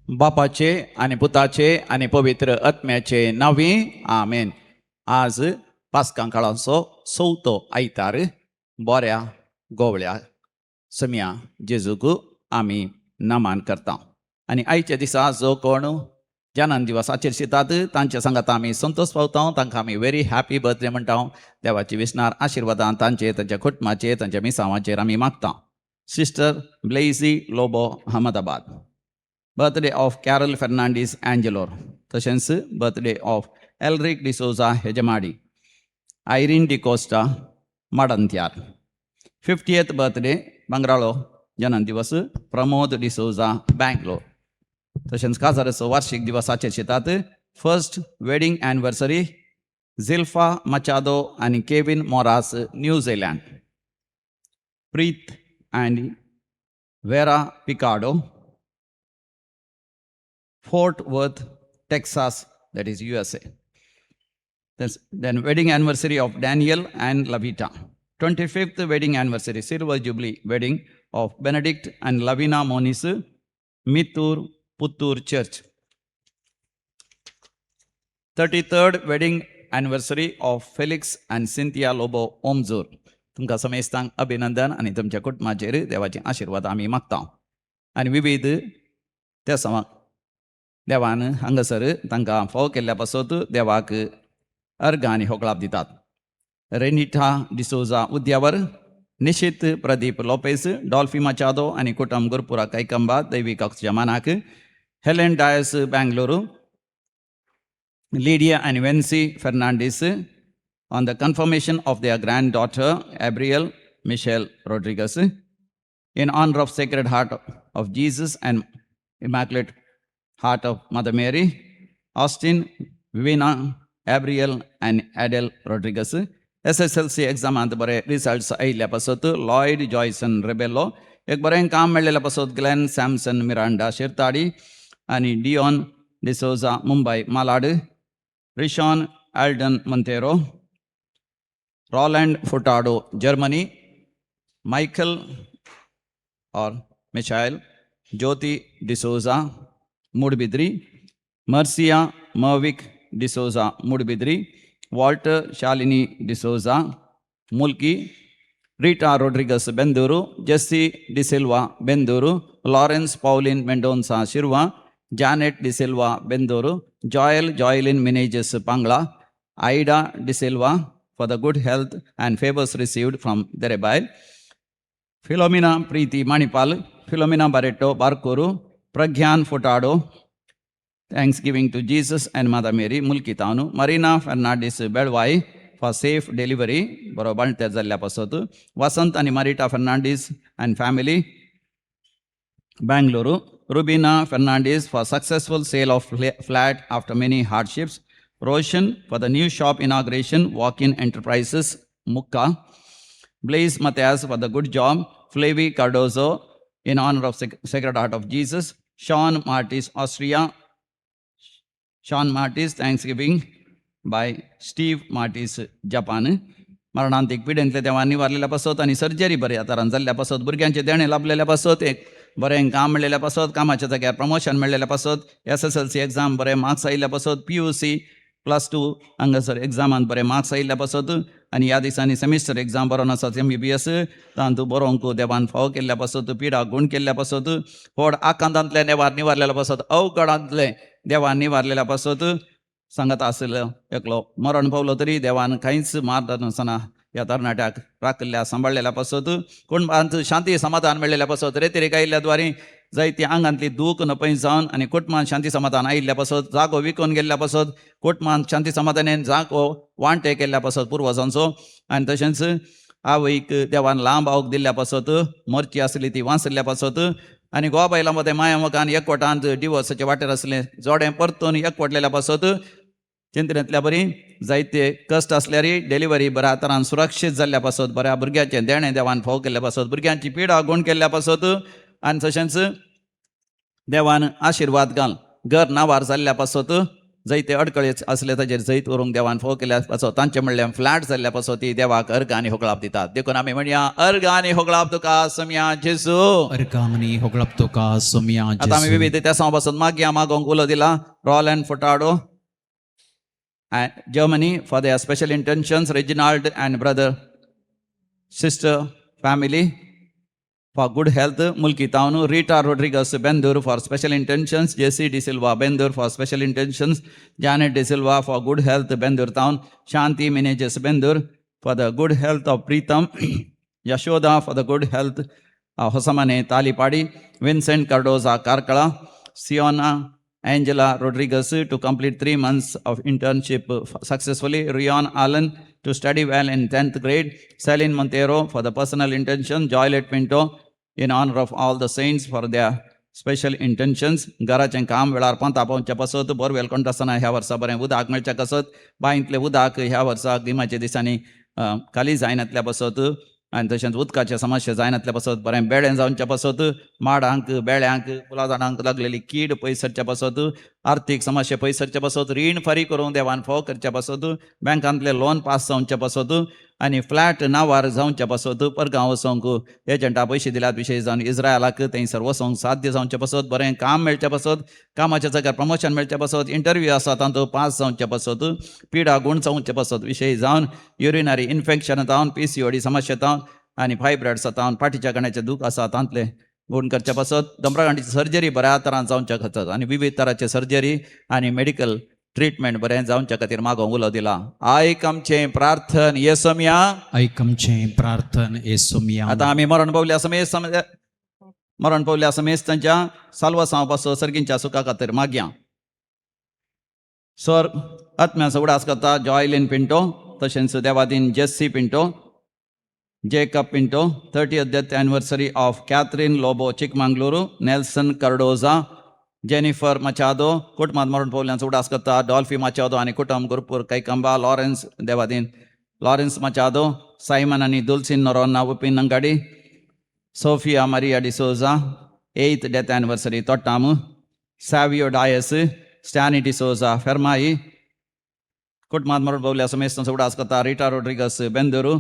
बापाचे आणि पुताचे आणि पवित्र आत्म्याचे नावी आमेन. आज पास्कां काळाचो चवथो आयतार बऱ्या गोवळ्या समिया जेजूक आमी नमान करता. आनी आयच्या दिसा जो कोण जनान दिवसाचेर शितात तांच्या सांगात आमी संतोष पावता, तांकां आमी व्हेरी हॅपी बर्थडे म्हणटा. देवाची विस्नार आशिर्वादां तांचे तांच्या कुटुंबाचेर तांच्या मिसांवाचेर आमी मागता. Sister Blazy Lobo Ahmedabad. Birthday of Carol Fernandes Angelore. तशेंच birthday of Elric D'Souza Hejmadi. Irene D'Costa Madantyar. 50th birthday बांगराळो जन्म दिवस प्रमोद डिसोजा बँगलोर. तशेंच काजाराचो वार्षिक दिवसाचेर शितात. First wedding anniversary Zilfa Machado आनी Kevin Moras New Zealand. Preeth and Vera Pikado Fort Worth, Texas, that is USA. Then wedding anniversary of Daniel and Lavita. 25th wedding anniversary, Silver Jubilee wedding of Benedict and Lavina Moniz, Mittur, Puttur Church. 33rd wedding anniversary of Felix and Cynthia Lobo Omzur. तुमकां समेस्तांक अभिनंदन आनी तुमच्या कुटुंबाचेर देवाचे आशिर्वाद आमी मागता. आनी विविध त्या समा देवान हांगासर तांकां फावो केल्ल्या पासत देवाक अर्घ आनी होकळाप दितात. रेनिटा डिसोजा उद्यावर, निशित प्रदीप लोपेस, डॉल्फी मचादो आनी कुटुंब गुरपुरा कैकंबा दैवीक जमानाक. Helen Dias Bengaluru. Lydia and Wency Fernandes on the confirmation of their granddaughter Abriel Michelle Rodrigues. In honour of Sacred Heart of Jesus and Immaculate Heart of Mother Mary. Austin, Vivina, Gabriel and Adele Rodriguez. SSLC exam अंत बरे रिजल्ट्स आयिल्ल्या पासत लॉयड जॉयसन रेबेलो. एक बरें काम मेळ्ळेल्या पासत ग्लेन सॅमसन मिरांडा शिरताडी आनी Dion D'Souza Mumbai Malad. Rishon Aldon Monteiro. Roland Furtado Germany. Michael और Michelle Jyoti D'Souza Moodbidri. Marcia Mervick D'Souza Moodbidri. Walter Shalini D'Souza Mulki. Rita Rodrigues Bendur. Jessie D'Silva Bendur. Lawrence Pauline Mendonca Shirva. Janet D'Silva Bendur. Joyline Menezes Pangala. Ida D'Silva for the good health and favors received from Derebail. Philomena Preeti Manipal. Philomena Barreto Barkuru. Pragyan Furtado, thanksgiving to Jesus and Mother Mary, Mulkitanu. Marina Fernandez Bedwai for safe delivery, Boroban Tezalla Pasotu. Vasant and Marita Fernandez and family, Bangalore. Rubina Fernandez for successful sale of flat after many hardships. Roshan for the new shop inauguration, Walk-in Enterprises, Mukka. Blaise Matthias for the good job. Flavie Cardozo in honor of Sacred Heart of Jesus. Sean Martis, Austria. Sean Martis, Thanksgiving by Steve Martis, Japan. मरणांतीक पिडेंतले देवांनी वारलेल्या पासत आनी surgery बऱ्या तरान जाल्ल्या पासत, भुरग्यांचे देणे लाभलेल्या पासत, एक बरें काम मेळ्ळेल्या पासत, कामाच्या जाग्यार प्रमोशन मेळ्ळेल्या पासत, SSLC एग्जाम बरे मार्क्स आयिल्ल्या पासत, PUC +2 हांगासर एग्जामांत बरे मार्क्स आयिल्ल्या पासत आनी ह्या दिसांनी सेमिस्टर एग्जाम बरोवन आसात MBBS तांतूं बरोवंक देवान फावो केल्ल्या पासत, पिडा गूण केल्ल्या पासत, व्हड आकांतांतले देवान निवारलेल्या पासत, अवघडांतले देवान निवारलेल्या पासत. सांगत आसलो एकलो मरण पावलो तरी देवान कांयच मारता नासतना ह्या तरणाट्याक राखल्या सांबाळलेल्या पासत. कुटुंबांत शांती समाधान मेळ्ळेल्या पासत, रेतीरेक आयिल्ल्या द्वारी जायती आंगांतली दूख नपय जावन आनी कुटुंबांत शांती समाधान आयिल्ल्या पासत, जागो विकून गेल्ल्या पासत, कुटुंबांत शांती समाधानान जागो वांटे केल्ल्या पासत पुर्वजांचो. आनी तशेंच आवयक देवान लांब आवक दिल्ल्या पासत, मरची आसली ती वांसल्या पासत आनी घोवा बायलां मदें माया मोगान एकवटांत डिवोर्साचे वाटेर आसलें जोडें परतून एकवटलेल्या पासत. चिंतनेंतल्या बरी जायते कश्ट आसल्यारय डिलिव्हरी बऱ्या तरान सुरक्षीत जाल्ल्या पासत, बऱ्या भुरग्याचें देणें देवान फावो केल्ल्या पासत, भुरग्यांची पिडा गूण केल्ल्या पासत आनी तशेंच देवान आशिर्वाद घाल घर नावार जाल्ल्या पासत जैते अडकळे असले ताजेर जैत व्हरूंक देवान फोव केल्या पासो तांचे म्हणल्यार फ्लॅट जाल्ल्या पासो ती देवाक अर्घ आनी होगळाप दितात. देखून आमी म्हणया अर्घ आनी होगळाप तुका सोम्या जेजू. अर्गामनी होगळप तुका सोम्या आता आमी विविध त्या पासून मागया मागोंक उलो दिला. Roland Furtado Germany for their special intentions, Reginald and brother, sister, family for good health, Mulki Taunu, Rita Rodriguez Bendur for special intentions, Jesse De Silva Bendur for special intentions, Janet De Silva for good health, Bendur Town, Shanti Meneges Bendur for the good health of Preetham, Yashoda for the good health of Hosamane Talipadi, Vincent Cardoza Karkala, Siona Angela Rodriguez to complete 3 months of internship successfully. Rion Allen to study well in 10th grade. Celine Montero for the personal intention. Joylet Pinto in honor of all the saints for their special intentions. घराचें काम वेळार पंता पावच्या पासत borewell कंटासतना ह्या वर्सा बरें उदक मेळच्या पासत बांयतलें उदक ह्या वर्सा गिमाच्या दिसांनी खाली जायनातल्या पासत आनी तशेंच उदकाचे समस्या जायनातल्या पासत बरें बेळें जावच्या पासत माडांक बेळ्यांक फुलां झाडांक लागलेली कीड पयस सरच्या पासत आर्थीक समस्या पयस सरच्या पासत रीण फारीक करूंक देवान फोव करच्या पासत बँकांतले लोन पास जावच्या पासत आनी फ्लॅट नांवार जावच्या पासत परगांव वचोंक एजंटा पयशे दिल्यात विशयी जावन इस्रायलाक थंयसर वचोंक साध्य जावच्या पासत बरें काम मेळच्या पासत कामाच्या जाग्यार प्रमोशन मेळच्या पासत इंटरव्यू आसा तातूंत पास जावच्या पासत पिडा गूण जावच्या पासत विशयी जावन युरिनरी इन्फेक्शन जावन PCOD समस्या जावन आनी फायब्रॉइड्स जावन पाठीच्या कण्याचें दूख आसा तांतले गूण करच्या पासत धंपरागांठीची सर्जरी बऱ्या तरान जावच्या खातीर आनी विविध तरांचे सर्जरी आनी मेडिकल ट्रीटमेंट बरें जावच्या खातीर मागोंक उलो दिला. आयक आमचें प्रार्थन येसोम्या. ऐक आमचें प्रार्थन येसोम्या. आतां आमी मरण पावल्या समेस्त तांच्या साल्वासांव पासो सर्गींच्या सुखा खातीर मागया. सर आत्म्याचो उडास करता जॉयलिन पिंटो तशेंच Devadin Jessie Pinto Jacob Pinto, 30th death anniversary of Catherine Lobo Chikmangaluru, Nelson Cardoza, Jennifer Machado, कुटुंबात मरण पावल्यांचो उडास करता डॉल्फी माचादो आनी कुटुंब गुरुपूर कैकंबा लॉरेन्स देवादीन लॉरेन्स माचादो सायमन आनी Dulcine Noronha Uppinangady Sophia Maria D'Souza 8th death anniversary Thottam Savio Dias Stany D'Souza Fermai कुटुंबात मरण पावल्या समेस्त उडास करता रिटा रोड्रिगस बेंदुरू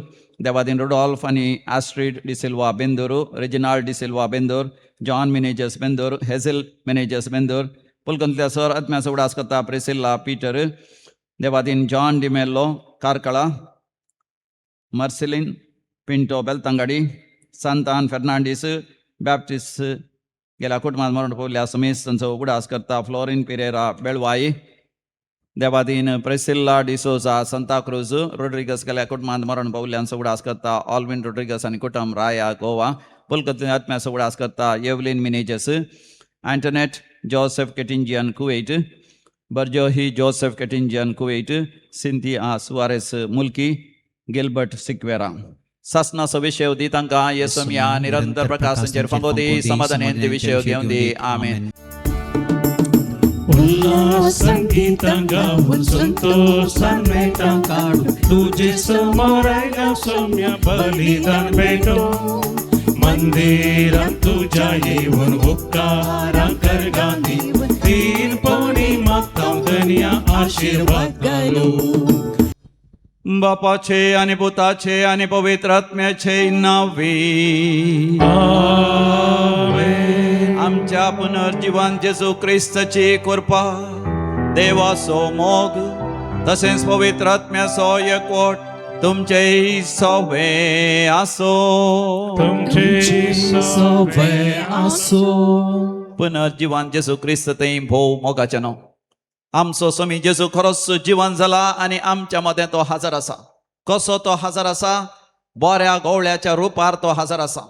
देवादीन रुडॉल्फ आनी एस्ट्रीड डिसिल्वा बेंदुरू रेजिनाल्ड डिसिल्वा बेंदूर जॉन मिनेजस बेंदूर हेझल मिनेजस बेंदूर पुलकंतल्या सर आत्म्याचो उडास करता प्रिसिल्ला पीटर देवादीन जॉन डिमेल्लो कारकळा मार्सेलिन पिंटो बेलतंगाडी सांतान फेर्नांडीस बॅप्टिस्ट गेल्या कुटुंबात मरण पावल्या समेस्त तांचो उडास करता फ्लोरिन पिरेरा बेळवाई देवादीन प्रेसिल्ला डिसोजा सांता क्रूज रोड्रिगस गेल्या कुटुंबात मरण पावल्यांचो उडास करता ऑल्विन रोड्रिगस आनी कुटुंब राया गोवा पुलकंतल्या आत्म्याचो उडास करता येवलिन मिनेजस अँटोनेट जोसेफ केटिंजियन कुवेट बर्जोही जोसेफ केटिंजियन कुवेट सिंथिया सुआरेस मुल्की गिल्बर्ट सिक्वेरा सासनाचो विशय दी तांकां येसोम्या निरंतर प्रकाशाचेर फंगोदी समाधान विशय घेवन दी आमेन. संगीतांगा संतोषान मेटां काढू तुझे समोर आयला सौम्य बलिदान भेटो मंदिरात तुझ्या येऊन उपकारां कर गांधी तीन पवनी मागता दुनिया आशीर्वाद घालू. बापाचे आनी पुताचे आनी पवित्र आत्म्याचे नावे आमच्या पुनर्जीवन जेजू क्रिस्ताची कृपा देवाचो मोग तसेच पवित्र आत्म्याचो एकवट तुमचे सवे आसो. पुनर्जीवन जेजू क्रिस्त थंय भोव मोगाचे न्हू. आमचो स्वामी जेजू खरोच जिवन जाला आनी आमच्या मदें तो हजर आसा. कसो तो हजर आसा? बऱ्या गवळ्याच्या रुपार तो हजर आसा.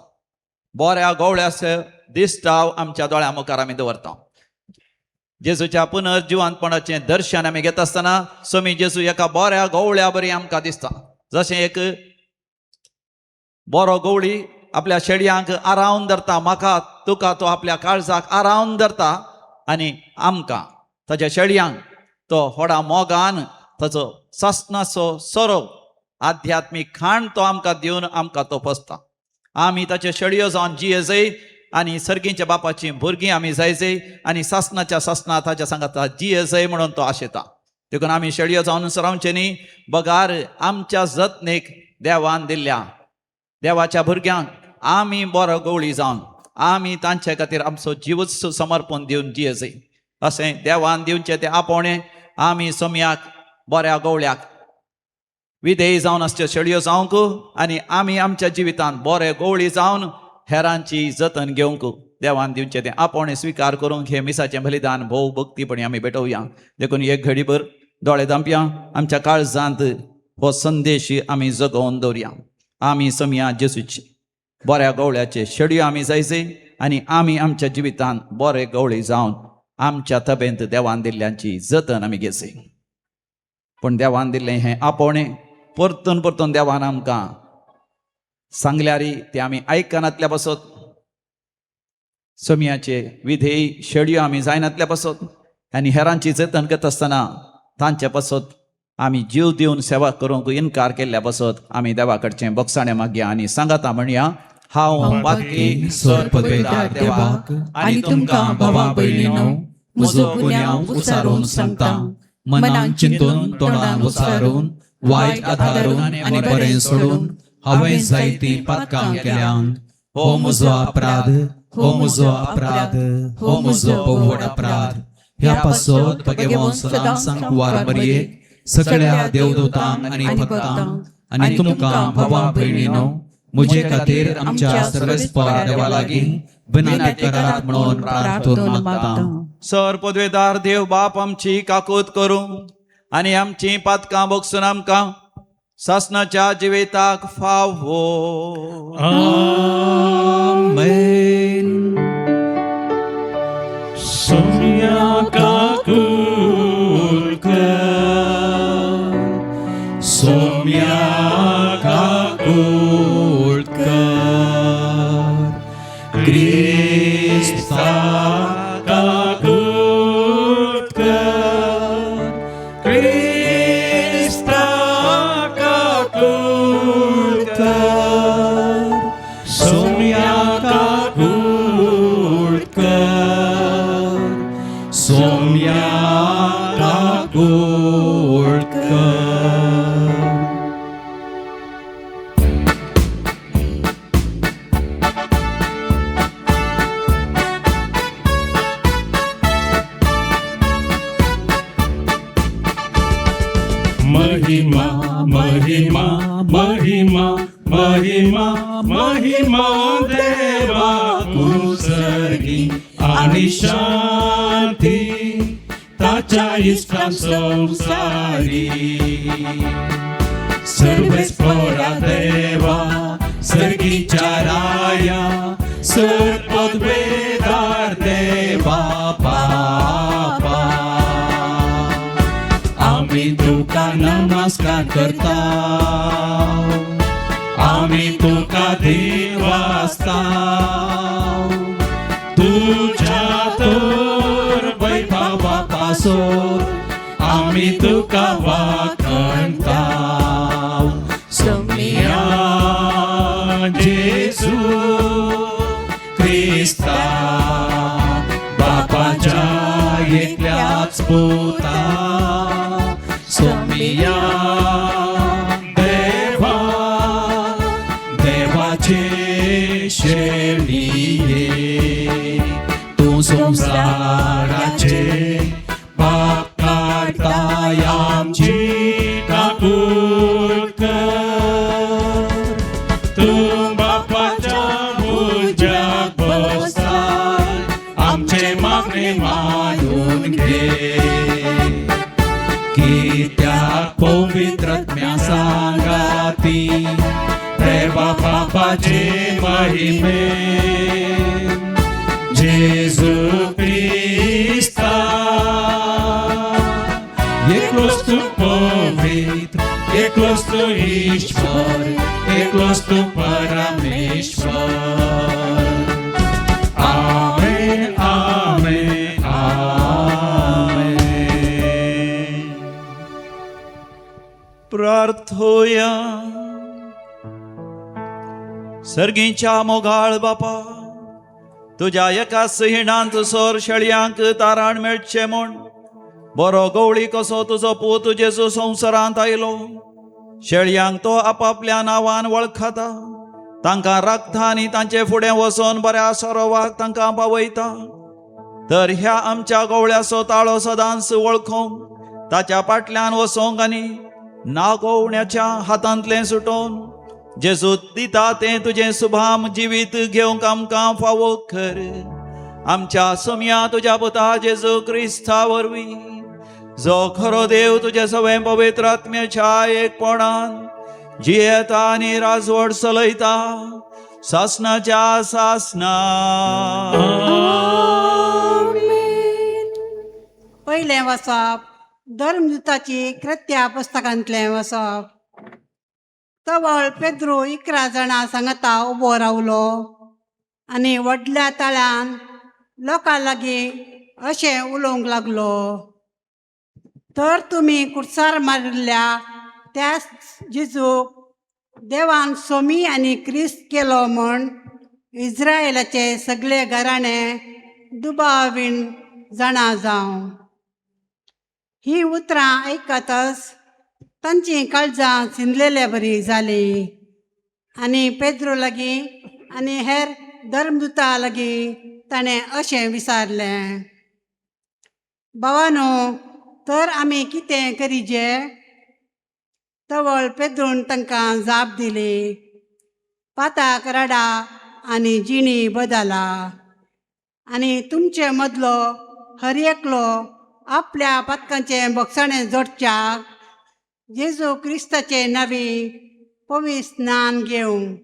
बऱ्या गवळ्याचे दिसता आमच्या दोळ्या मुखार आमी दवरता. जेजूच्या पुनर्जिवंतपणाचें दर्शन आमी घेता आसतना स्वामी जेजू एका बऱ्या गवळ्या बरी आमकां दिसता. जशें एक बरो गवळी आपल्या शेडयांक आरावन धरता, म्हाका तुका तो आपल्या काळजाक आरावन धरता आनी आमकां ताच्या शेडयांक तो व्हडा मोगान ताचो सासणाचो सोरो आध्यात्मीक खाण तो आमकां दिवन आमकां तो पोसता. आमी ताचे शेडयो जावन जियेजय आनी सर्गीच्या बापाची भुरगीं आमी जायजय आनी सासणाच्या सासणा ताच्या सांगात जियेजय म्हणून तो आशेता. देखून आमी शेळयो जावन रावचे न्ही. बगार आमच्या जतनेक देवान दिल्ल्या देवाच्या भुरग्यांक आमी बरो गवळी जावन आमी तांचे खातीर आमचो जीवच समर्पण दिवन जियेचे अशें देवान दिवचें तें आपोवणें. आमी सोम्याक बऱ्या गवळ्याक विधेय जावन आसच्यो शेळयो जावंक आनी आमी आमच्या जिवितांत बरे गवळी जावन हेरांची जतन घेवंक देवान दिवचें तें आपोवणें स्विकार करूंक हे मिसाचें बलिदान भोव भक्तीपणी आमी भेटोवया. देखून एक घडीभर दोळे धांपया. आमच्या काळजांत हो संदेश आमी जगोवन दवरया. आमी सोम्या जेसूची बऱ्या गवळ्याचे शेळयो आमी जायचे आनी आमी आमच्या जिवितांत बरे गवळी जावन आमच्या तबेंत देवान दिल्ल्यांची जतन आमी घेवचे. पूण देवान दिल्लें हें आपोवणें परतून परतून देवान आमकां सांगल्यारी ते आमी आयकनातल्या पासत सोम्याचे विधेय शेळयो आमी जायनातल्या पासत आनी हेरांची जतन करता आसतना तांचे पासत आमी जीव दिवन सेवा करूंक इन्कार केल्ल्या पासत आमी देवा कडचें बक्षाणें मागया आनी सांगाता म्हणया हांव पातकी स्वर पदवेदार देवाक आनी तुमकां भावा भयणीनो म्हजो गुन्यांव उचारून सांगता. मनान चिंतून तोंडान उचारून वायट आदारून आनी बरें सोडून हांवें जायतीं पातकां केल्यान. हो म्हजो अपराध, हो म्हजो अपराध, हो म्हजो पवड अपराध. ह्या पासत भगवंत सदां सांग वार मरयेक सगळ्या देवदूतांक आनी भक्तांक आनी तुमकां भावा भयणीनो म्हजे खातीर आमच्या सर्वेस्पर देवा लागीं विनंती करात म्हणून प्रार्थना मागता. सर पदवेदार देव बाप आमची काकूत करूं आनी आमची पातकां बगसून आमकां सासणाच्या जिविताक फावो. आमेन. सोम्या काकूत कर, सोम्या काकूत कर, क्रिस्ता काकूत कर, क्रिस्ता काकूत कर, सोम्या काकूत कर, सोम्या काकूत कर. महिमा महिमा महिमा महिमा महिमा देवा कुसर्गी आणि शांती ताच्या इष्टां संसारी. सर्वेस्परा देवा सर्गीच्या राया सरपदवेदार देवा बापा आमी तुका नमस्कार करता. आमी तुका देवास्ता तुझ्या तोर वैभवा पासोर आमी तुका वाखणता. सोम्या जेसू क्रिस्ता बापाच्या एकल्याच पुता. सोम्या देवा देवाचे शेळिये तूं संसाराचे पाप काडताय आमची काकूत कर. तूं बापाच्या भुजाक बसताय आमचे मागणे मानून घे. कित्याक पवित्रात्म्या सांगाती देवा बापाचे महिमेन जेजू क्रिस्ता एकलोच तूं पवित्र, एकलोच तूं ईश्वर, एकलोच तूं परमेश्वर. आमेन आमेन आमेन. प्रार्थोया. सर्गीच्या मोगाळ बापा तुझ्या एका सिहिणांत सोर शेळयांक तारण मेळचे म्हूण बरो गवळी कसो तुजो पूत जेजू संवसारांत आयलो. शेळयांक तो आपापल्या नांवान वळखता. तांकां राखता आनी तांचे फुडें वचोन बऱ्या सरोवाक तांकां पावयता. तर ह्या आमच्या गवळ्याचो ताळो सदांच वळखोंक ताच्या फाटल्यान वचोंक आनी नागोवण्याच्या हातांतलें सुटोवन जेजू दिता तें तुजें सुभाम जिवीत घेवंक आमकां फावो कर. आमच्या सोम्या तुज्या पुता जेजू क्रिस्ता वरवीं जो खरो देव तुजे सगळे पवित्र आत्म्याच्या एकपणान जियेता आनी राजवट चलयता सासणाच्या सासना. पयलें वचप धर्मदुताची कृत्या पुस्तकांतलें वचप. तवळ पेद्रू 11 जाणां सांगता उबो रावलो आनी व्हडल्या ताळ्यान लोकां लागीं अशें उलोवंक लागलो. तर तुमी कुडसार मारिल्ल्या त्या जेजूक देवान सोमी आनी क्रिस्त केलो म्हण इस्रायेलाचे सगळे घराणे दुबावीन जाणा जावं. ही उतरां आयकतच तांची काळजां चिंतलेले बरी जाली आनी पेद्रू लागीं आनी हेर धर्मदुता लागीं ताणें अशें विचारलें, भावानो, तर आमी कितें करीजे? तवळ पेद्रून तांकां जाप दिली, पाताक रडा आनी जिणी बदला आनी तुमचे मदलो हर एकलो आपल्या पातकांचें भक्षणें जोडच्याक जेजू क्रिस्ताचे नांवी पवित्र स्नान घेवंक.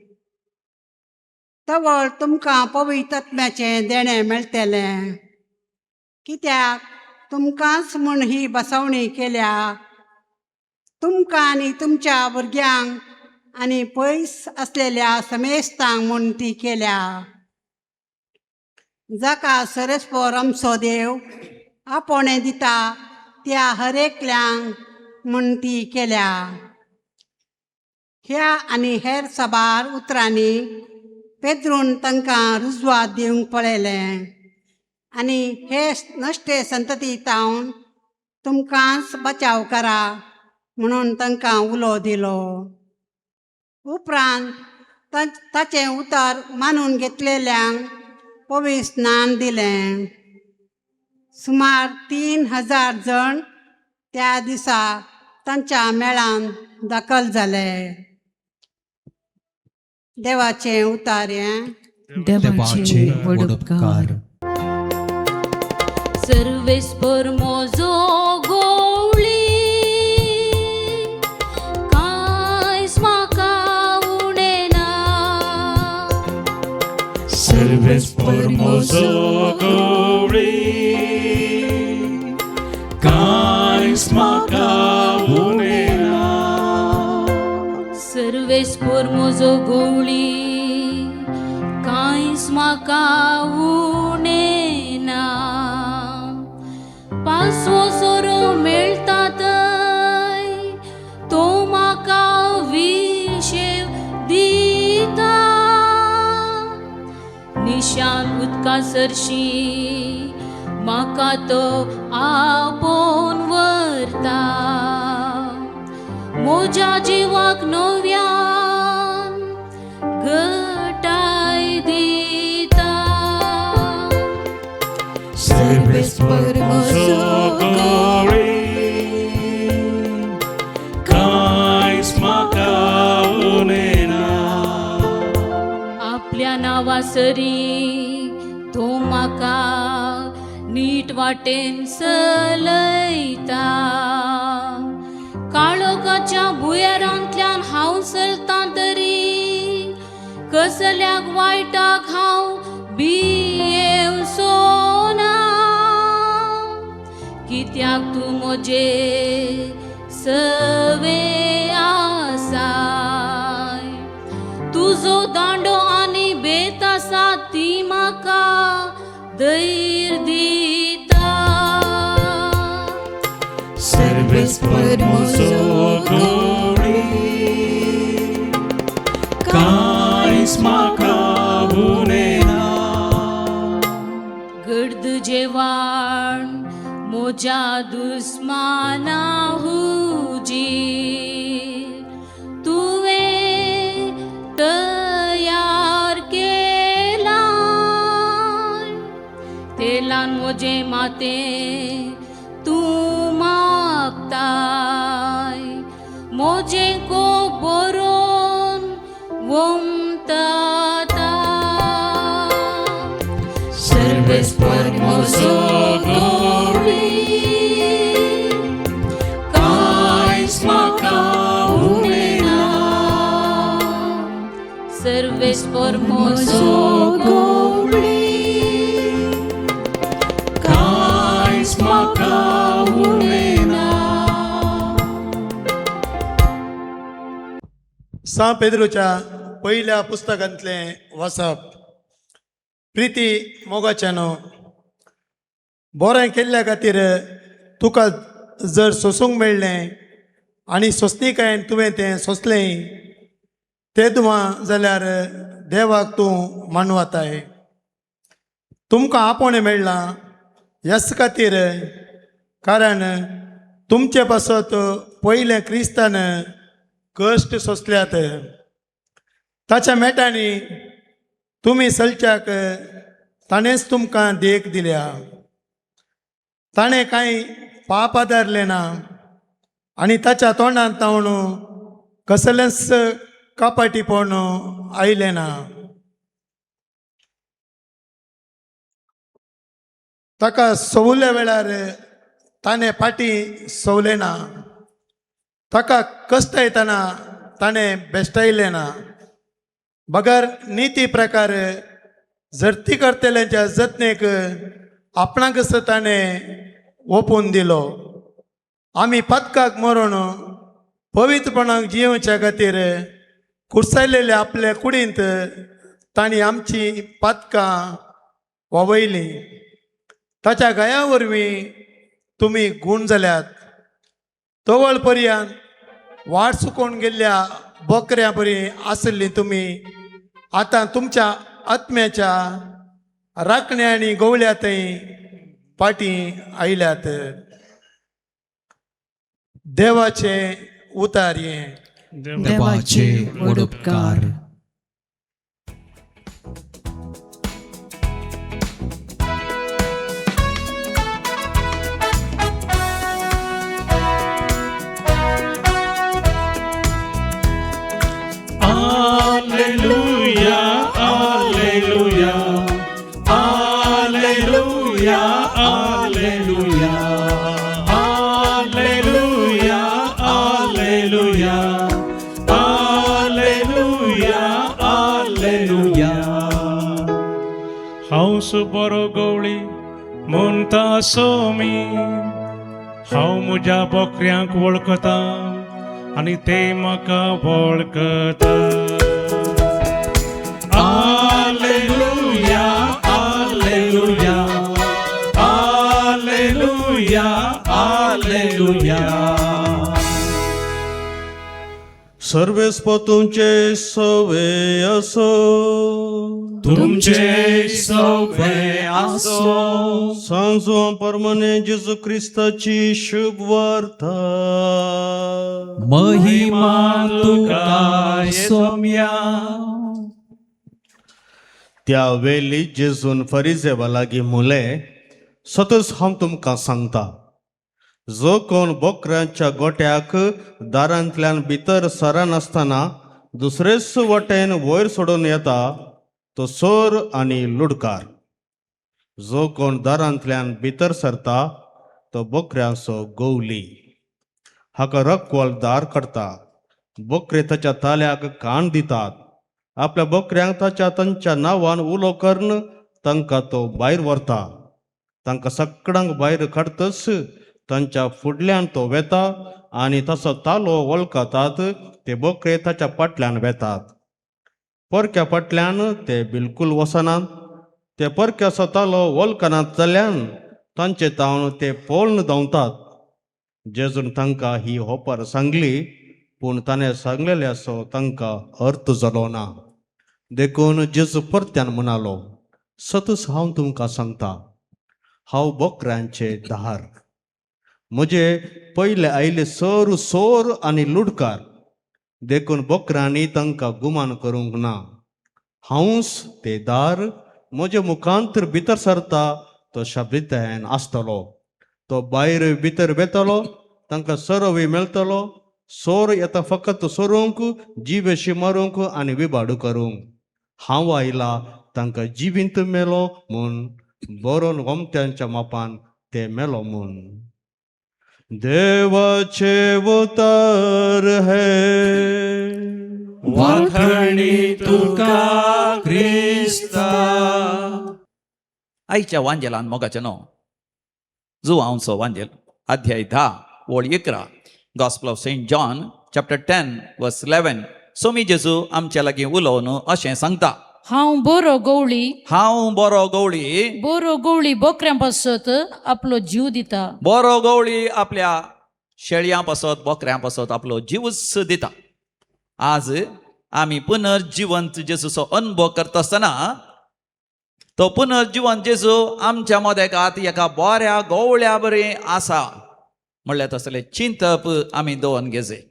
तवळ तुमकां पवित्र आत्म्याचें देणें मेळटलें. कित्याक तुमकांच म्हूण ही बसवणी केल्या, तुमकां आनी तुमच्या भुरग्यांक आनी पयस आसलेल्या समेस्तांक म्हूण ती केल्या. जाका सरस्पोर आमचो देव आपोणें दिता त्या हर एकल्यांक म्हूण ती केल्या. ह्या आनी हेर साबार उतरांनी पेद्रून तांकां रुजवात दिवंक पळयलें आनी हे नश्टे संततींतावन तुमकांच बचाव करा म्हणून तांकां उलो दिलो. उपरांत ताचें उतर मानून घेतलेल्यांक पवित्र स्नान दिलें. सुमार 3000 जण त्या दिसा तांच्या मेळान दाखल जाले. देवाचें उतर हें. देवाचे वडपकार. सर्वेस्पर मोजो गवळी कांयच म्हाका उणेना. सर्वेस्पर मोजो गवळी कांयच म्हाका उणेना. सर्वेस्पर मोजो गवळी कांयच म्हाका उणेना. पांचवो सोरो मेळटा थंय तो म्हाका विशेव दिता. निशान उदका सरशी म्हाका तो आपोवन व्हरता. म्हज्या जिवाक नव्यान घटाय दिता. सर्वेस्पर मोजो गवळी कांयच म्हाका उणेना. आपल्या नांवासरी तो म्हाका नीट वाटेन चलयता. काळोखाच्या भुंयेरांतल्यान हांव चलतां तरी कसल्याक वायटाक हांव भियेवचो ना. कित्याक तूं म्हजे सवे आसाय. तुजो दांडो आनी बेत आसा ती म्हाका धैर्य दिता. सर्वेस्पर मोजो गवळी कांयच म्हाका उणेना. गर्द जेवाण मोजा दुस्माना हुजी तुवे तयार केला तेलान मोजे माते तू मागताय मोजे को बोरोन वोमताता सर्वेस पर मोजो गोरी कांयच म्हाका उमेना सर्वेस पर मोजो गोरी कांयच म्हाका उमेना सा पेद्रूच्या पहिल्या पुस्तकांतले वाचप. प्रिती मोगाच्यानो, बरें केल्ल्या खातीर तुका जर सोसूंक मेळ्ळें आनी सोंसणीकायेन तुवें तें सोंसलें तें तुवां जाल्यार देवाक तूं मानवताय. तुमकां आपोवणें मेळ्ळां ह्याच खातीर कारण तुमचे पासत पयले क्रिस्तान कश्ट सोंसल्यात. ताच्या मेटांनी तुमी चलच्याक ताणेंच तुमकां देख दिल्या. ताणें कांय पाप आदारलें ना आनी ताच्या तोंडांत तावण कसलेंच कापाटीपण आयलें ना. ताका सवल्या वेळार ताणें फाटी सवलें ना. ताका कश्ट येतना ताणें बेश्टायलें ना. बगर नीती प्रकार झरती करतल्यांच्या जतनेक आपणाकच ताणें ओपून दिलो. आमी पदकाक मरून पवित्रपणाक जियोवच्या खातीर कुर्सायलेल्या आपल्या कुडींत तांणी आमची पदकां ववयलीं. ताच्या गया वरवीं तुमी गूण जाल्यात. तवळ पर्यंत वाट चुकोवन गेल्ल्या बकऱ्या बरी आसली तुमी आतां तुमच्या आत्म्याच्या राखण्या आनी गवळ्यातय फाटीं आयल्यात. देवाचे उतार हे. देवाचे वडुपकार. Alleluia, alleluia, alleluia, alleluia, alleluia, alleluia, alleluia, alleluia. हांव बरो गवळी म्हणटा सोमी, हांव म्हज्या बकऱ्यांक वळखता आनी ते म्हाका वळखता. Alleluia, alleluia, alleluia, alleluia. सर्वेस्प तुमचे सवे असो. तुमचे सवे आसो. सांजो परमने जेजू क्रिस्ताची शुभ वार्ता. महिमा तुका सौम्या. त्या वेळी जेजून फरिसेवा लागीं मुले सतत हांव तुमकां सांगता, जो कोण बकऱ्यांच्या गोट्याक दारांतल्यान भितर सरनासतना दुसरेच वटेन वयर सोडून येता तो चोर आनी लुडकार. जो कोण दारांतल्यान भितर सरता तो बकऱ्यांचो गवली. हाका रखवाल दार करता. बकरे ताच्या ताल्याक कान दितात. आपल्या बकऱ्यांक तांच्या नांवान उलो करून तांकां तो भायर व्हरता. तांकां सगळ्यांक भायर काडटच तांच्या फुडल्यान तो वेता आनी ताचो तालो वळखतात ते बकरे ताच्या फाटल्यान वेतात. परक्या फाटल्यान ते बिलकूल वचनात. ते परक्याचो तालो वळखनात जाल्यान तांचे तावन ते पळोवन धांवतात. जेजून तांकां ही होपर सांगली, पूण ताणें सांगलेल्याचो तांकां अर्थ जालो ना. देखून जेजू परत्यान म्हणालो, सतत हांव तुमकां सांगता, हांव बकऱ्यांचे दार. म्हजे पयले आयले सर सोर आनी लुडकार देखून बोकरांनी तांकां गुमान करूंक ना. हांवूच ते दार, म्हजे मुखांतर भितर सरता तो शाब्रितायेन आसतलो. तो भायर भितर वेतलो, तांकां सरवय मेळटलो. सोर येता फकत सोरूंक, जीवेशी मारूंक आनी विबाड करूंक. हांव आयला तांकां जिवींत मेलो म्हूण, बरोवन गोमत्यांच्या मापान ते मेलो म्हूण. देवाचे अवतार है वाखणी तुका क्रिस्ता. आईच्या वांजेलान मोगाचें न्हू जुवांवचो वांजेल अध्याय 10 ओळ 11. Gospel of saint John chapter 10 verse 11. Somi जेजू आमच्या लागीं उलोवन अशें सांगता. हांव बरो गवळी, हांव बरो गवळी बोकऱ्यां पासत आपलो जीव दिता. बरो गवळी आपल्या शेळयां पासत बोकऱ्यां पासत आपलो जीवच दिता. आज आमी पुनर्जिवंत जेजूचो अनुभव करता आसतना तो पुनर्जिवंत जेजू आमच्या मदेकात एका बऱ्या गवळ्या बरें आसा म्हणल्यार तसलें चिंतप आमी दवरून घेजय.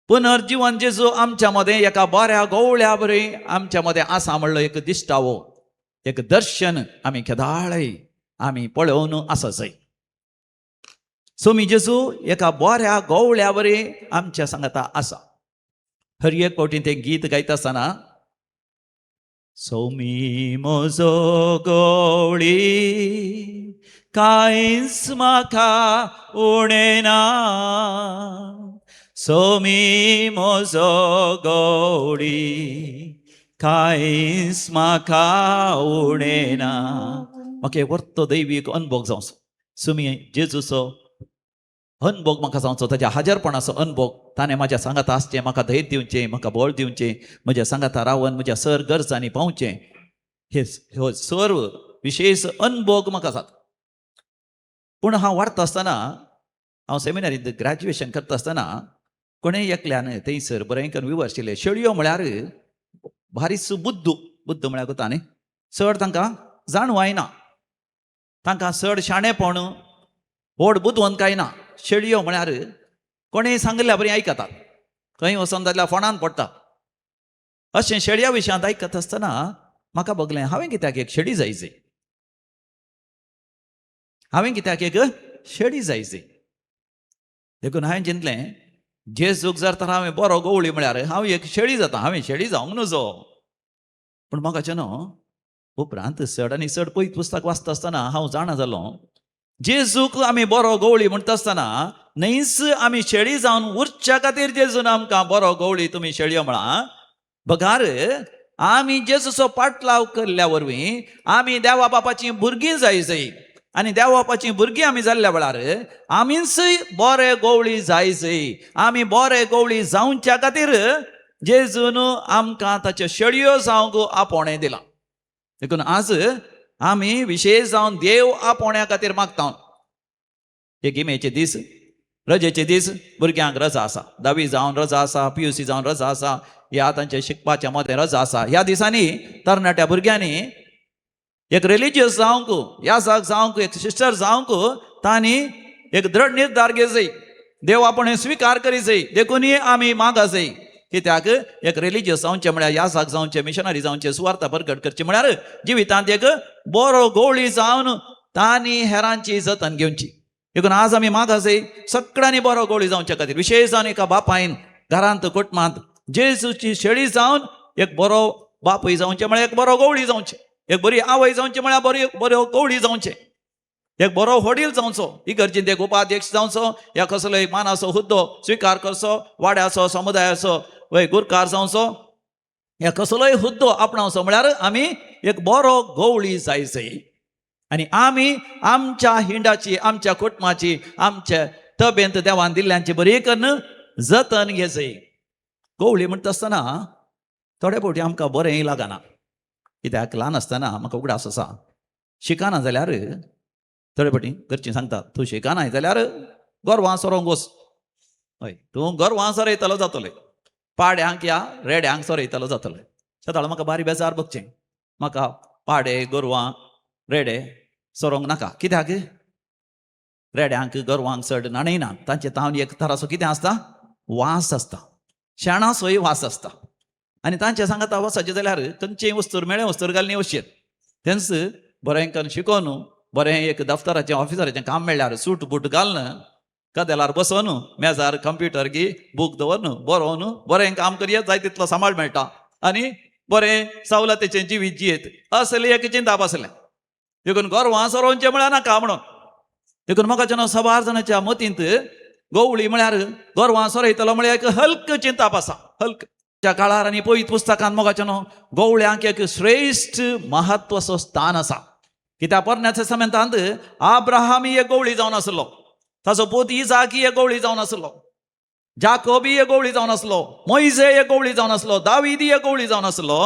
पुनर्जिवन जेजू आमच्या मध्ये एका बऱ्या गवळ्या बरें आमच्या मध्ये आसा म्हणलो एक दिश्टावो, एक दर्शन आमी केदाळय आमी पळोवन आसा जाय. सोमी जेजू एका बऱ्या गवळ्या बरें आमच्या सांगाता आसा. हर एक फावटी तें गीत गायता आसतना सोमी म्हजो गवळी कांयच म्हाका उणें ना. सोमी म्हजो गवळी कांयच म्हाका उणें ना. म्हाका एक वर्तो दैवीक अनुभव जावचो. सोमी जेजूचो अनुभव म्हाका जावचो, ताच्या हाजरपणाचो अनुभव. ताणें म्हाज्या सांगाता आसचें, म्हाका धैर्य दिवचें, म्हाका बळ दिवचें, म्हज्या सांगाता रावन म्हज्या सर गरजांनी पावचें. हे सर्व विशेष अनुभव म्हाका जाता. पूण हांव वाडटा आसतना, हांव सेमिनारींत ग्रॅज्युएशन करता आसतना कोणें एकल्यान थंयसर बरें करून विवरशिल्लें. शेळयो म्हळ्यार भारीच बुद्ध म्हळ्यार कोता न्ही, चड तांकां जाणवाय ना, तांकां चड शाणेपण व्हड बुदवंतकाय ना. शेळयो म्हळ्यार कोणें सांगल्या बरें आयकतात, खंय वचोन जाल्यार फोंडान पडटा. अशें शेळया विशयांत आयकता आसतना म्हाका बगलें, हांवें कित्याक एक शेळी जायची, हांवें कित्याक एक शेळी जायची. देखून हांवें चिंतलें जेजूक जर तर हांवें बरो गवळी म्हळ्यार हांव एक शेळी जाता, हांवें शेळी जावंक नजो. पूण म्हाकाचें न्हू, उपरांत चड आनी चड पयत पुस्तक वाचता आसतना हांव जाणा जालो जेजूक आमी बरो गवळी म्हणटा आसतना न्हयच आमी शेळी जावन उरच्या खातीर जेजून आमकां बरो गवळी तुमी शेळयो म्हणा. बगार आमी जेजूचो पाटलाव केल्ल्या वरवीं आमी देवा बापाचीं भुरगीं जायचीं, आनी देवा बापाचीं भुरगीं आमी जाल्ल्या वेळार आमीच बरे गवळी जायचीं. आमी बरे गवळी जावच्या खातीर जेजून आमकां ताच्यो शेळयो जावंक आपोवणें दिलां. देखून आज आमी विशेश जावन देव आपोवण्या खातीर मागता. एक इमेचे दीस, रजेचे दीस, भुरग्यांक रजा आसा, 10वी जावन रजा आसा, PUC जावन रजा आसा, ह्या तांचे शिकपाच्या मदें रजा आसा. ह्या दिसांनी तरणाट्या भुरग्यांनी एक रिलिजियस जावंक, याजक जावंक, एक सिस्टर जावंक तांणी एक दृढ निर्धार घेवचो. देव आपण स्वीकार करीचो. देखून आमी मागा जाय. कित्याक एक रिलिजियस जावचें म्हळ्यार, याजक जावचें, मिशनरी जावचें, सुवार्ता प्रगट करची म्हळ्यार जिवितांत एक बरो गवळी जावन तांणी हेरांची जतन घेवची. देखून आज आमी मागा जाय सगळ्यांनी बरो गवळी जावच्या खातीर. विशेश जावन एका बापायन घरांत कुटुंबांत जेजूची शेळी जावन एक बरो बापूय जावचें म्हळ्यार एक बरो गवळी जावचें, एक बरी आवय जावचें म्हळ्यार बरो गवळी जावचें, एक बरो वडील जावचो, इगर्जेंत एक उपाध्यक्ष जावचो, या कसलोय मानाचो हुद्दो स्वीकार करचो, वाड्याचो, समुदायाचो वय गुरकार जावचो, या कसलोय हुद्दो आपणावचो म्हळ्यार आमी एक बरो गवळी जायचो. आनी आमी आमच्या हिंडाची, आमच्या कुटुंबाची, आमच्या तबेंत देवान दिल्ल्यांची बरी करून जतन घेवचो. गवळी म्हणटा आसतना थोडे फावटी आमकां बरें लागना. कित्याक ल्हान आसतना म्हाका उगडास आसा, शिकना जाल्यार थोडे फावटी घरचीं सांगतात तूं शिकनाय जाल्यार गोरवां सोरोंक वच. हय, तूं गोरवां सोरयतलो जातलें, पाड्यांक या रेड्यांक सोरयतलो जातलें. शेताळ म्हाका बारी बेजार बगचें. म्हाका पाडे, गोरवां, रेडे सरोंक नाका. कित्याक रेड्यांक गोरवांक चड नाणयना. तांचे तावन एक तरासो कितें आसता, वास आसता. शेणाचोय वास आसता. आनी तांचे सांगात वचचे जाल्यार खंयचेय वस्तूर मेळे वस्तूर घालनी वचचेत. तेंच बरें करून शिकोवन बरें एक दफ्तराचें ऑफिसराचें काम मेळ्ळ्यार सूट बूट घालन कदेलार बसोन मेजार कंप्युटर घे बूक दवरन बरोवन बरें काम करयत जाय तितलो सांबाळ मेळटा आनी बरें सवलतीचें जिवीत जियेत असलें एक चिंता बसलें. देखून गोरवां सरोवचें म्हळ्यार नाका म्हणून. देखून म्हाका सबार जाणांच्या मतींत गवळी म्हळ्यार गोरवां सोरयतलो म्हळ्यार एक हल्क चिंता बसा. हल्क त्या काळार आनी पवित्र पुस्तकांत म्हाका गवळ्यांक एक श्रेश्ठ महत्वाचो स्थान आसा. कित्याक पोरण्या तेस्तामेंतांत आब्राहाम एक गवळी जावन आसलो. ताचो पूत इसाक एक गवळी जावन आसलो. जाकोब एक गवळी जावन आसलो. मोइजे एक गवळी जावन आसलो. दावीद एक गवळी जावन आसलो.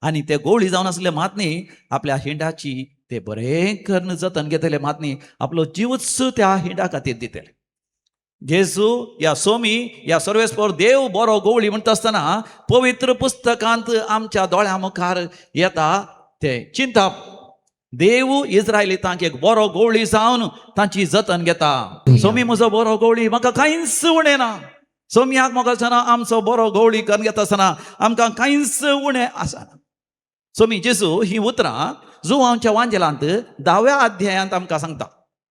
आनी ते गवळी जावन आसले मातनी आपल्या हिंडाची ते बरें करून जतन घेतले. मातनी आपलो जीवच त्या हिंडा खातीर दितले. जेजू या सोमी या सर्वेस्पर देव बरो गवळी म्हणटा आसतना पवित्र पुस्तकांत आमच्या दोळ्या मुखार येता ते चिंता. देव इस्रायलितांक एक बरो गवळी जावन तांची जतन घेता. सोमी म्हजो बरो गवळी म्हाका कांयच उणें ना. सोम्याक म्हाका आमचो बरो गवळी करून घेता आसतना आमकां कांयच उणें आसना. सोमी जेजू ही उतरां जुवांच्या वांजेलांत 10व्या अध्यायांत आमकां सांगता.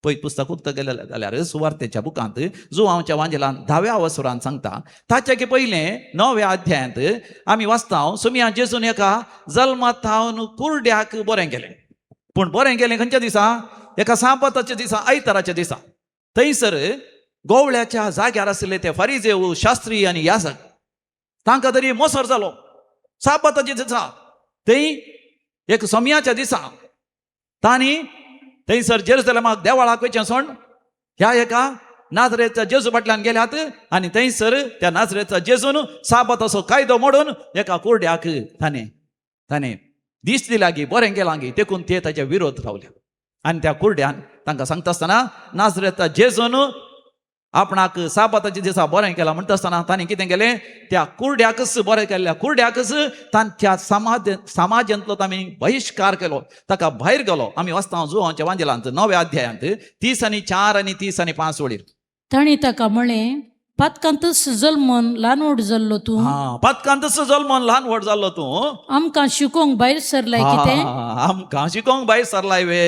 पळय पुस्तक उक्तं गेलें जाल्यार सुवार्तेच्या बुकांत जुवांच्या वांजेलांत 10व्या वसुरांत सांगता. ताचे पयलें 9व्या अध्यायांत आमी वाचता सोम्या जेजून एका जल्मांत थावन कुरड्याक बरें केलें. पूण बरें केलें खंयच्या दिसा, एका साबताच्या दिसा, आयताराच्या दिसा. थंयसर गवळ्याच्या जाग्यार आशिल्ले ते फारिजेव शास्त्री आनी याजक तांकां तरी मोसर जालो. साबताच्या दिसा थंय एक सोम्याच्या दिसा तांणी थंयसर जेरुसलेमाक देवाळाक वयचें सोड ह्या एका नाजरेच्या जेजू फाटल्यान गेल्यात आनी थंयसर त्या नाजरेच्या जेजून साबत असो कायदो मोडून एका कुरड्याक ताणें दीस दिला गी बरें केलां गी. देखून ते ताचे विरोध रावले. आनी त्या कुरड्यान तांकां सांगता आसतना नाजरेच्या जेजून आपणाक साबताच्या दिसा बरें केलां म्हणटा आसतना तांणी कितें केलें, त्या कुरड्याकच बरें केल्ल्या कुरड्याकच तांच्या समाजांतलो तांणी बहिश्कार केलो, ताका भायर गेलो. आमी वाचता जुवांच्या वांजेलांत 9व्या अध्यायांत 30:4 आनी 30:5 वळीर. ताणी ताका म्हळें, पातकांतच जल्मोन ल्हान व्हड जाल्लो तूं. पातकांतच जल्मोन ल्हान व्हड जाल्लो तूं. आमकां शिकोवंक भायर सरलाय कितें? आमकां शिकोवंक भायर सरलाय वे.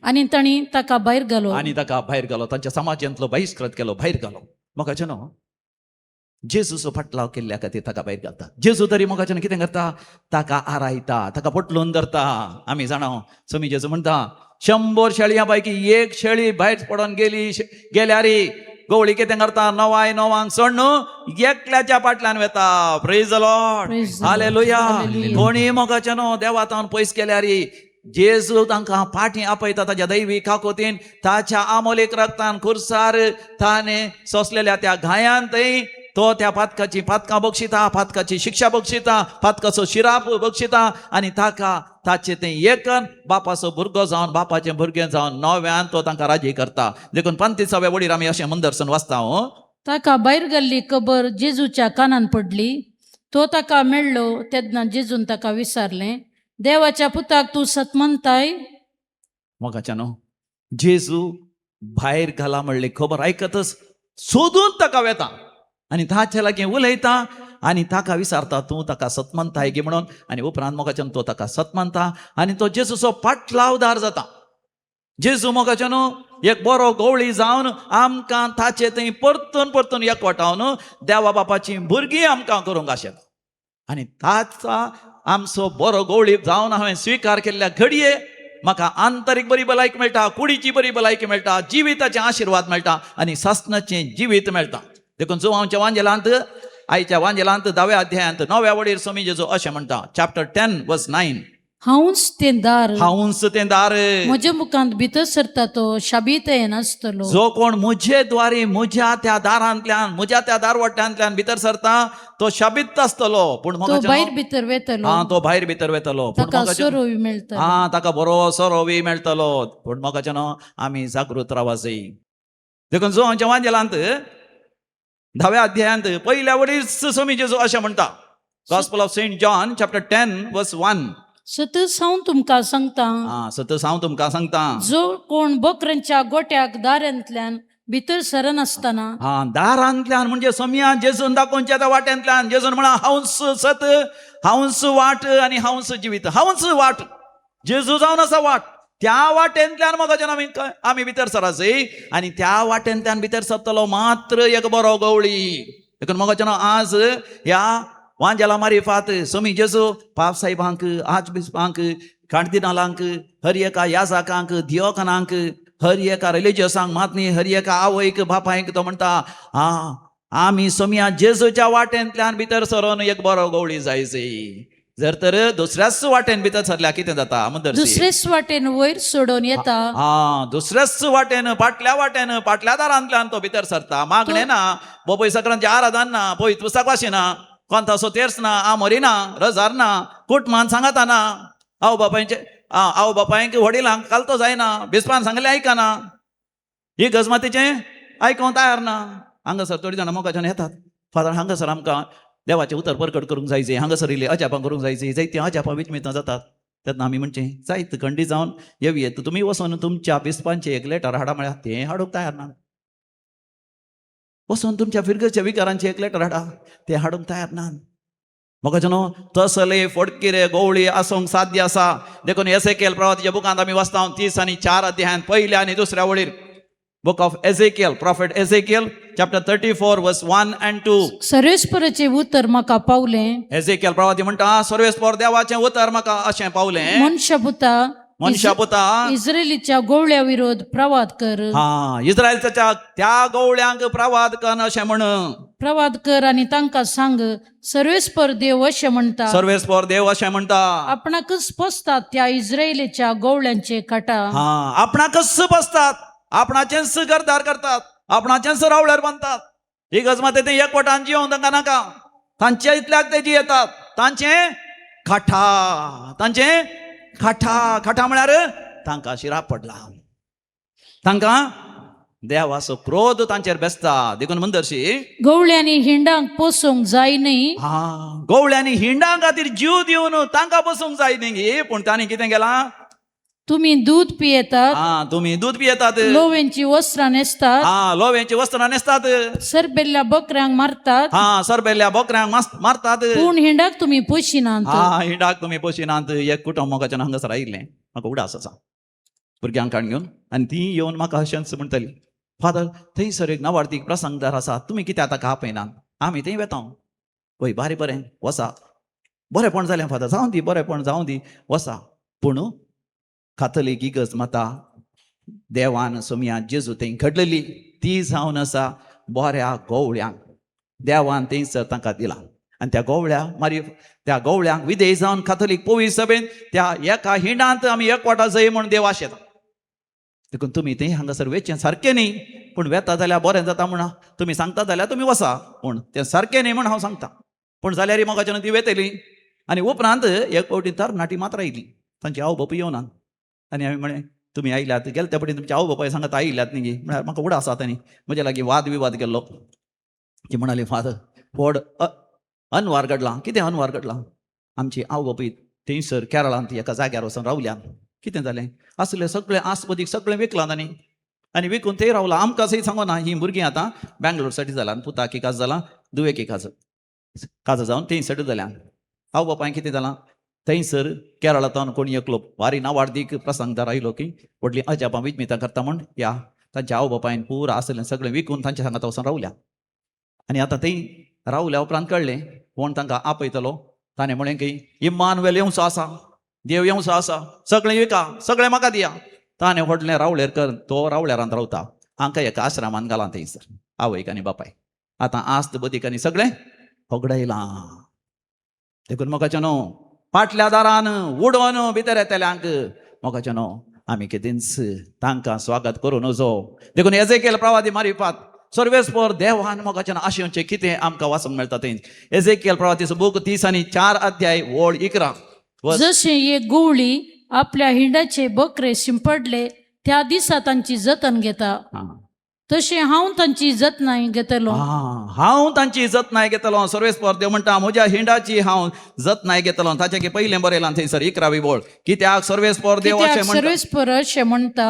आनी ताणी ताका भायर घालो. आनी ताका भायर घालो. तांच्या समाजांतलो बहिष्कृत केलो, भायर घालो. म्हाका जेजूचो फाटलाव केल्ल्या खातीर ताका भायर घालता. जेजू तरी म्हाका कितें करता, ताका आरायता, ताका पटलून धरता. आमी जाणा सोमी जेजू म्हणटा 100 शेळयां पैकी एक शेळी भायर पडोन गेल्यार गवळी कितें करता, नवांक सोड एकल्याच्या फाटल्यान वेता. Praise the Lord, hallelujah. कोणी म्हाका देवातावन पयस केल्यार जेजू तांकां फाटीं आपयता ताच्या दैवी काकोतीन. ताच्या आमोलीक रक्तान खुर्सार ताणें सोंसलेल्या त्या गायांत तो त्या पातकां बक्षिता, पातकाची शिक्षा बक्षिता, पातकाचो शिराप बक्षिता आनी ताचे तें एकन बापाचो भुरगो जावन बापाचें भुरगें जावन नव्यान तो तांकां राजी करता. देखून 35व्या वळीर आमी अशें मंदरसून वाचता. ताका भायर घाल्ली खबर जेजूच्या कानान पडली. तो ताका मेळ्ळो तेन्ना जेजून ताका विचारलें, देवाच्या पुताक तूं सत म्हणटाय? मोगाच्यानो जेजू भायर घाला म्हणली खबर आयकतच सोदून ताका वेता आनी ताचे लागीं उलयता आनी ताका विचारता, तूं ताका सत म्हणटाय गे म्हणून. आनी उपरांत मोगाच्यान तो ताका सत म्हणटा आनी तो जेजूचो पाटलावदार जाता. जेजू मोगाच्यानो एक बरो गवळी जावन आमकां ताचे थंय परतून एकवटावन देवा बापाची भुरगीं आमकां करूंक आशेता. आनी ताचा आमचो बरो गवळी जावन हांवें स्विकार केल्ल्या घडये म्हाका आंतरीक बरी भलायकी मेळटा, कुडीची बरी भलायकी मेळटा, जिविताचे आशिर्वाद मेळटा आनी सासणाचें जिवीत मेळटा. देखून जुवांच्या वांजेलांत आयच्या वांजेलांत 10व्या अध्यायांत 9व्या वळीर स्वामी जेजू अशें म्हणटा. चॅप्टर 10:9 हांवच तें दार. हांवच तें दार. म्हज्या मुखांत भितर सरता तो शाबीत नासतलो. जो कोण म्हजे द्वारे म्हज्या त्या दारांतल्यान म्हज्या त्या दारवट्यांतल्यान भितर सरता तो शाबीत आसतलो. पूण तो भायर भितर वेतलो. तो भायर भितर वेतलो. ताका सोरोवी मेळटलो. ताका बरो सोरोवी मेळटलो. पूण मोगाच्यानो आमी जागृत रावूंक जाय. देखून जुवांच्या वांजेलांत 10व्या अध्यायांत पयल्या वळीर स्वामी जेजू अशें म्हणटा. Gospel of saint John chapter 10:1 सतत हांव तुमकां सांगता सतत हांव तुमकां सांगता जो कोण बकरांच्या गोट्याक दारांतल्यान भितर सरनासतना दारांतल्यान म्हणजे समया जेजून दाखोवच्या त्या वाट्यांतल्यान जेजून म्हणा हांवच सत हांवच वाट आनी हांवच जिवीत हांवच वाट जेजू जावन आसा वाट त्या वाटेंतल्यान म्हाका आमी भितर सरासय आनी त्या वाटेंतल्यान भितर सरतलो मात्र एक बरो गवळी देखून म्हाका आज ह्या वांजेला मारिफात समी जेजू पाप साहेबांक आज बिस्पांक कांतिनालांक हर एका याजाकांक दियोकनांक हर एका रिलिजियसांक मातनी हर एका आवयक बापायक तो म्हणटा आमी सोम्या जेजूच्या वाटेंतल्यान भितर सरोन एक बरो गवळी जायचय जर तर दुसऱ्याच वाटेन भितर सरल्या कितें जाता दुसरेच वाटेन वयर सोडून येता दुसऱ्याच वाटेन फाटल्या दारांतल्यान तो भितर सरता मागणे ना बोपय सक्रांचे आराधन ना पवित्र पुस्तक वाशिना कोंतासो तेर्स ना आमोरी ना रजार ना कुटमान सांगता ना आवय बापायक वडिलांक कालतो जायना बिस्पान सांगले आयकना ही गजमातीचे आयकोंक तयार ना हांगासर थोडी जाणां मोगाच्यान येतात फादर हांगासर आमकां देवाचें उतर परकट करूंक जायचें हांगासर इल्लें अजापां करूंक जायचीं जायतीं अजापां विचमितां जातात तेन्ना आमी म्हणचें जायत खंडी जावन येवयेत तुमी वचून तुमच्या बिस्पांचें एक लेटर हाडा म्हळ्यार तें हाडूंक तयार ना वचून तुमच्या फिरगेच्या विकारांचें एक लेटर हाडा तें हाडूंक तयार ना म्हाका तसले फडकिरे गवळी आसूंक साध्य आसा देखून एसेकेल प्रवादीच्या बुकांत आमी वाचता 30 आनी 4 अध्यायान पहिल्या आनी दुसऱ्या वळीर बुक ऑफ एसेकियल प्रॉफेट एसेकियल चॅप्टर 34 वर्स 1 and 2 सर्वेस्पराचें उतर म्हाका पावलें एसेकियल प्रवादी म्हणटा सर्वेस्पर देवाचें उतर म्हाका अशें पावलें मनशा पुता इस्रायलीच्या गोवळ्या विरोध प्रवाद कर इस्रायलच्या त्या गवळ्यांक प्रवाद कर अशें म्हण प्रवाद कर आनी तांकां सांग सर्वेस्पर देव अशें म्हणटा सर्वेस्पर देव अशें म्हणटा आपणाकच पोसतात त्या इस्रायलीच्या गवळ्यांचे काटा आपणाकच बसतात आपणाचेंच घरदार करतात आपणाचेंच रावळ्यार बांदतात ही गजमात ते एकवटान जियोंक तांकां नाका तांचे इतल्याक ते जियेतात तांचे खाठा म्हळ्यार तांकां शिराप पडला तांकां देवाचो क्रोध तांचेर बेसता देखून म्हणदरशी गवळ्यांनी हिंडांक पोसूंक जाय न्ही गवळ्यांनी हिंडा खातीर जीव दिवन तांकां पोसूंक जाय न्ही पूण तांणी कितें केलां तुम्ही दूध पियेतात लोवेंची वस्त्रां नेसतात लोवेंची वस्त्रां नेसतात सरबेल्ल्या बकऱ्यांक मारतात सरबेल्ल्या बकऱ्यांक मारतात पूण हिंडाक तुम्ही पोशिनात हिंडाक तुमी पोशिनात एक कुटुंब मोगाच्यान हांगासर आयिल्लें म्हाका उडास आसा भुरग्यांक घेवन आनी ती येवन म्हाका अशेंच म्हणटली फादर थंयसर एक नवार्थीक प्रसंगदार आसा तुमी कित्याक ताका आपयनात आमी थंय वेता पळय बरें वसा बरेंपण जालें फादर जावं दी बरेंपण जावं दी वसा पूण कातलीक इगज माता देवान सोम्या जेजू थंय घडलेली ती जावन आसा बऱ्या गवळ्यांक देवान थंयसर तांकां दिला आनी त्या गवळ्यांक विधेय जावन कातलीक पवित्र सभेन त्या एका हिंडांत आमी एकवटा जय म्हूण देव आशेता देखून तुमी थंय हांगासर वेचें सारकें न्ही पूण वेता जाल्यार बरें जाता म्हणा तुमी सांगता जाल्यार तुमी वसा पूण तें सारकें न्ही म्हूण हांव सांगता पूण जाल्यार म्हाका ती वेतली आनी उपरांत एक फावटी तरणाटी मात्र आयली तांची आवय बापूय येवना आनी हांवें म्हळें तुमी आयल्यात गेले त्या फावटी तुमच्या आवय बापाय सांगता आयल्यात न्ही म्हळ्यार म्हाका उडा आसा तांणी म्हजे लागीं वाद विवाद केल्लो ती म्हणाली फादर व्हड अनवार घडला कितें अनवार घडला आमची आवय बापूय थंयसर केरळांत एका जाग्यार वचून रावल्यान कितें जालें असलें सगळें आस्पदीक सगळें विकलां तांणी आनी विकून थंय रावलां आमकां सही सांगना ही भुरगीं आतां बँगलोर सेटल जालां पुताक एक जालां दुवेक एक काजो जावन थंय सेटल जाल्यान आवय बापाय कितें जालां थंयसर केरळांतल्यान कोणी एकलो वारी नावार्थीक प्रसंगदार आयलो की व्हडली अजापां विचमितां करता म्हूण ह्या तांच्या आवय बापायन पुरा आसलें सगळें विकून तांच्या सांगात वचून रावल्या आनी आतां थंय रावल्या उपरांत कळ्ळें कोण तांकां आपयतलो ताणें म्हळें की इम्मानुएल येवचो आसा देव येवचो आसा सगळें विका सगळें म्हाका दिया ताणें व्हडलें रावळेर कर तो रावळ्यारांत रावता हांकां एका आश्रमान घालां थंयसर आवयक आनी बापाय आतां आस्त बदीक आनी सगळें होगडयलां देखून म्हाका न्हू फाटल्या दारान उडोवन भितर येतल्यांक म्हाका न्हू आमी कितेंच तांकां स्वागत करूं नजो देखून एजेकेल प्रवादी मारिफात सर्वेस्पर देवान म्हाका आशेचें कितें आमकां वाचूंक मेळटा थंय एजेकेल प्रवादीचो बूक 30 आनी 4 अध्याय वळ 11 जशें एक गवळी आपल्या हिंडाचे बकरे शिंपडले त्या दिसा तांची जतन घेता तशें हांव तांची जतनाय घेतलो. हांव तांची जतनाय घेतलो. सर्वेस्पर देव म्हणटा म्हज्या हिंडाची हांव जतनाय घेतलो. ताचे की पयलें बरयलां थंयसर 11वी बोळ. कित्याक सर्वेस्पर देव अशें म्हणटा, सर्वेस्पर अशें म्हणटा,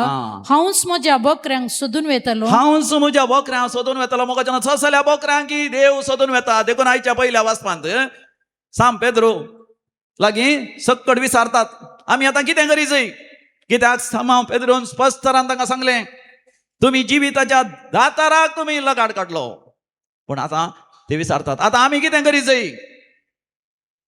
हांवच म्हज्या बकऱ्यांक सोदून वेतलो. हांवच म्हज्या बोकऱ्यांक सोदून वेतलो. मोगाच्या ससल्या बोकऱ्यांक की देव सोदून वेता. देखून आयच्या पयल्या वाचपांत सांब पेद्रो लागीं सक्कड विचारतात आमी आतां कितें करीचय. कित्याक सांब पेद्रोन स्पश्ट तरान तांकां सांगलें तुमी जिविताच्या दाताराक तुमी लगाड काडलो. पूण आतां ते विचारतात आतां आमी कितें करीचय.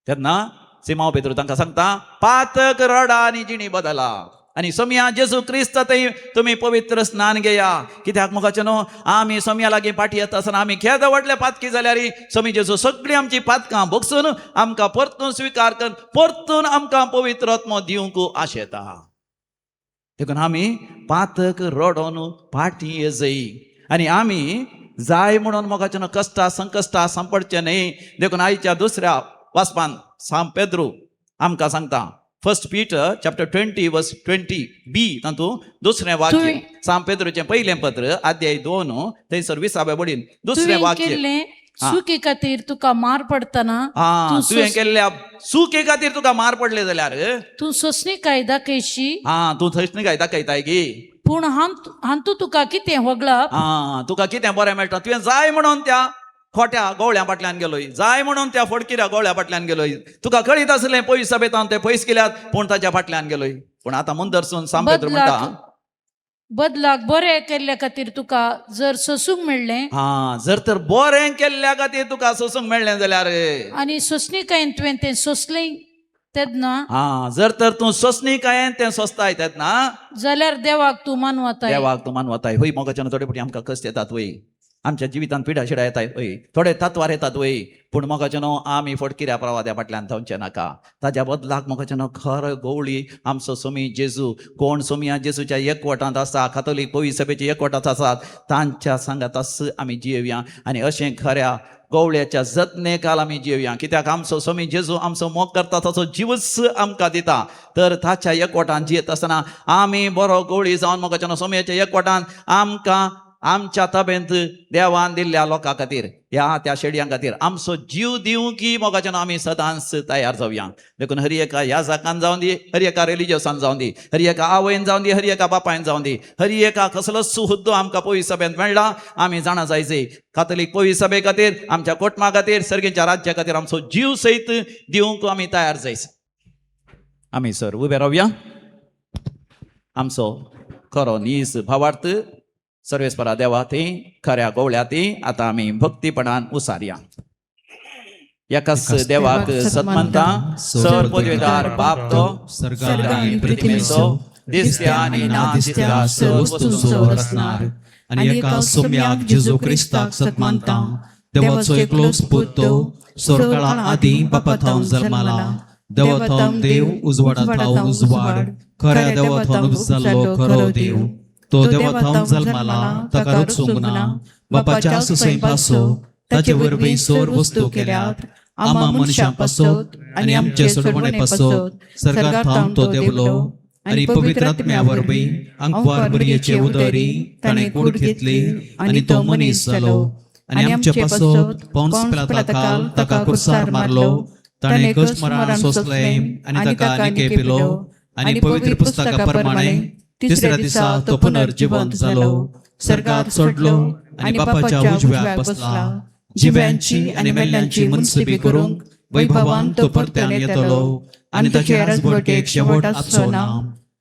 तेन्ना सिमांव पेद्रो तांकां सांगता पातक रडा आनी जिणी बदला आनी सोम्या जेजू क्रिस्त थंय तुमी पवित्र स्नान घेया. कित्याक मुखाचे न्हू आमी सोम्या लागीं पाटी येता आसतना आमी खेद व्हडले पातकी जाल्यार सोमी जेजू सगळीं आमची पातकां भोगसून आमकां परतून स्विकार करून परतून आमकां पवित्र आत्मो दिवंक आशेता. देखून आमी पातक रडोन पाटी येजय आनी आमी जाय म्हणून मोगाचे न्हू कश्टां संकश्टां सांपडचे न्ही. देखून आयच्या दुसऱ्या वाचपान सांब पेद्रो आमकां सांगता 1 Peter chapter 20 verse 20b तातूंत दुसरें वाक्य. सांब पेद्रोचें पयलें पत्र अध्याय 2 थंयसर 20व्या बडीन दुसरें वाक्य. सुके खातीर तुका मार पडटना तुवें केल्ल्या सुके खातीर तुका मार पडले जाल्यार तूं सोंसणी कायदा केशी. तूं थंयसनी काय दाखयताय गी. पूण हांतू तुका कितें वगळप. तुका कितें बरें मेळटा. तुवें जाय म्हणून त्या खोट्या गवळ्या फाटल्यान गेलोय, जाय म्हणून त्या फडकिऱ्या गवळ्या फाटल्यान गेलोय. तुका कळीत आसलें पयस सभेत हांव ते पयस केल्यात पूण ताच्या फाटल्यान गेलोय. पूण आतां मुंदरसून सांब पेद्रो म्हणटा बदलाक बरें केल्ल्या खातीर तुका जर सोसूंक मेळ्ळें. जर तर बरें केल्ल्या खातीर तुका सोसूंक मेळ्ळें जाल्यार आनी सोंसणीकायेन तुवें तें सोंसलें तेन्ना जर तर तूं सोंसणीकायेन तें सोंसताय तेन्ना जाल्यार देवाक तूं मानवताय. देवाक तूं मानवताय. हय मोगाच्यान थोडे फावटी आमकां कश्ट येतात वय, आमच्या जिवितांत पिडा शिडा येतात वय, थोडे तत्वार येतात वय. पूण मोगाचे न्हू आमी फटकिऱ्या प्रवाद्या फाटल्यान थांवचे नाका. ताज्या बदलाक मोगाचे न्हू खर गवळी आमचो सोमी जेजू. कोण सोमिया जेजूच्या एकवटांत आसा, कातोलीक पवित्र सभेचे एकवटांत आसात तांच्या सांगातास आमी जियेवया आनी अशें खऱ्या गवळ्याच्या जतनेकाल आमी जियेवया. कित्याक आमचो सोमी जेजू आमचो मोग करता ताचो जिवच आमकां दिता. तर ताच्या एकवटांत जियेत आसतना आमी बरो गवळी जावन मोगाचे न्हू सोमयाच्या एकवटांत आमकां आमच्या ताब्यांत देवान दिल्ल्या लोकां खातीर त्या शेडयां खातीर आमचो जीव दिवंकी मोगाचे न्हू आमी सदांच तयार जावया. देखून हर एका ह्या जाकान जावन दी, हर एका रिलिजियसान जावन दी, हर एका आवयन जावन दी, हर एका बापायन जावन दी, हर एका कसलोच हुद्दो आमकां पवित्र सभेंत मेळ्ळा. आमी जाणा जायचे कातोलीक पवित्र सभे खातीर, आमच्या कुटुंबा खातीर, सर्गेच्या राज्या खातीर आमचो जीव सयत दिवंक आमी तयार जायचे. आमी सर उबे रावया. आमचो खरो नीस भावार्थ सर्वेस्परा देवा ती खऱ्या गवळ्या ती आतां आमी भक्तीपणान उसारया. एकाच देवाक सतमंता सर पदवेदार बाप तो सर्गार आनी पृथ्वीचो दिसत्या आनी ना दिसत्या सर्व वस्तूंचो रचणार आनी एका सोम्याक जेजू क्रिस्ताक सतमानता देवाचो एकलोच पूत तो सोरकाळा आदी बापा थावन जल्माला. देवा थावन देव उजवाडा थावन उजवाड खऱ्या देवा थावन जाल्लो खरो देव. तो देवा थावन जल्माला ताका रचूंक ना. बापाच्या सुसय पासो ताचे वरवीं सोर वस्तू केल्यात. आमा मनशां पासोत आनी आमचे सोडवणे पासोत सर्गार थावन तो देवलो आनी पवित्र आत्म्या वरवीं अंकवार बरयेचे उदरी ताणें कूड घेतली आनी तो मनीस जालो. आनी आमचे पासोत पौंस पिलाताकाल ताका कुरसार मारलो. ताणें कश्ट मरण सोंसलें आनी ताका आनीक पिलो आनी पवित्र पुस्तका प्रमाणे तिसऱ्या दिसा तो पुनर्जिवंत जालो, सर्गात सोडलो आनी बापाच्या उजव्याक बसला. जिव्यांची आनी मेल्ल्यांची मुनसिबी करूंक वैभवान तो परत्यान येतलो आनी ताचे राजवटेक शेवट आसचो ना.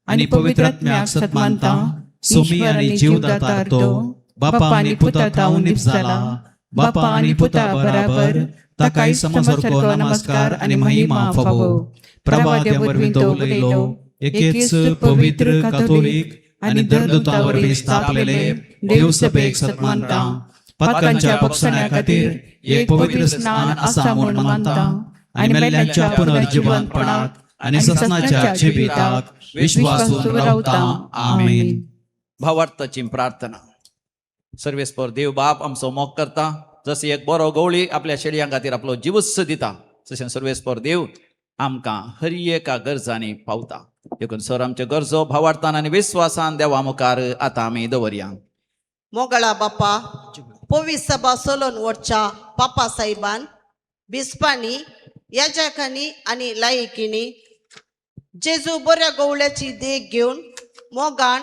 आनी पवित्र आत्म्याक सतमानता सोमी आनी जीवदातार तो बापा आनी पुता थावन निपजाला. बापा आनी पुता बराबर ताकाय समसारको नमस्कार आनी महिमा फावो. प्रवाद्या वरवीं तो उलयलो एकेच पवित्र कातोलीक आनी धर्मदूतां वरवीं स्थापलेले देव सभेक सतमानता. पातकांच्या पक्षण्या खातीर एक पवित्र स्नान आसा म्हूण मानता आनी मेल्ल्यांच्या पुनर्जिवंतपणाक आनी ससनाच्या जिविताक विश्वासून रावता. आमेन. भावार्थाची प्रार्थना. सर्वेस्पर देव बाप आमचो मोग करता. जसं एक बरो गवळी आपल्या शेडयां खातीर आपलो जिवस दिता तशें सर्वेस्पर देव आमकां हर एका गरजांनी पावता. देखून सर आमच्यो गरजो भावार्थान आनी विश्वासान देवा मुखार आतां आमी दवरया. मोगळा बापा पोवीस सभा सोलोन वरच्या पापा साहेबान बिस्पानी याजकांनी आणि लायकीनी जेजू बऱ्या गवळ्याची देख घेऊन मोगान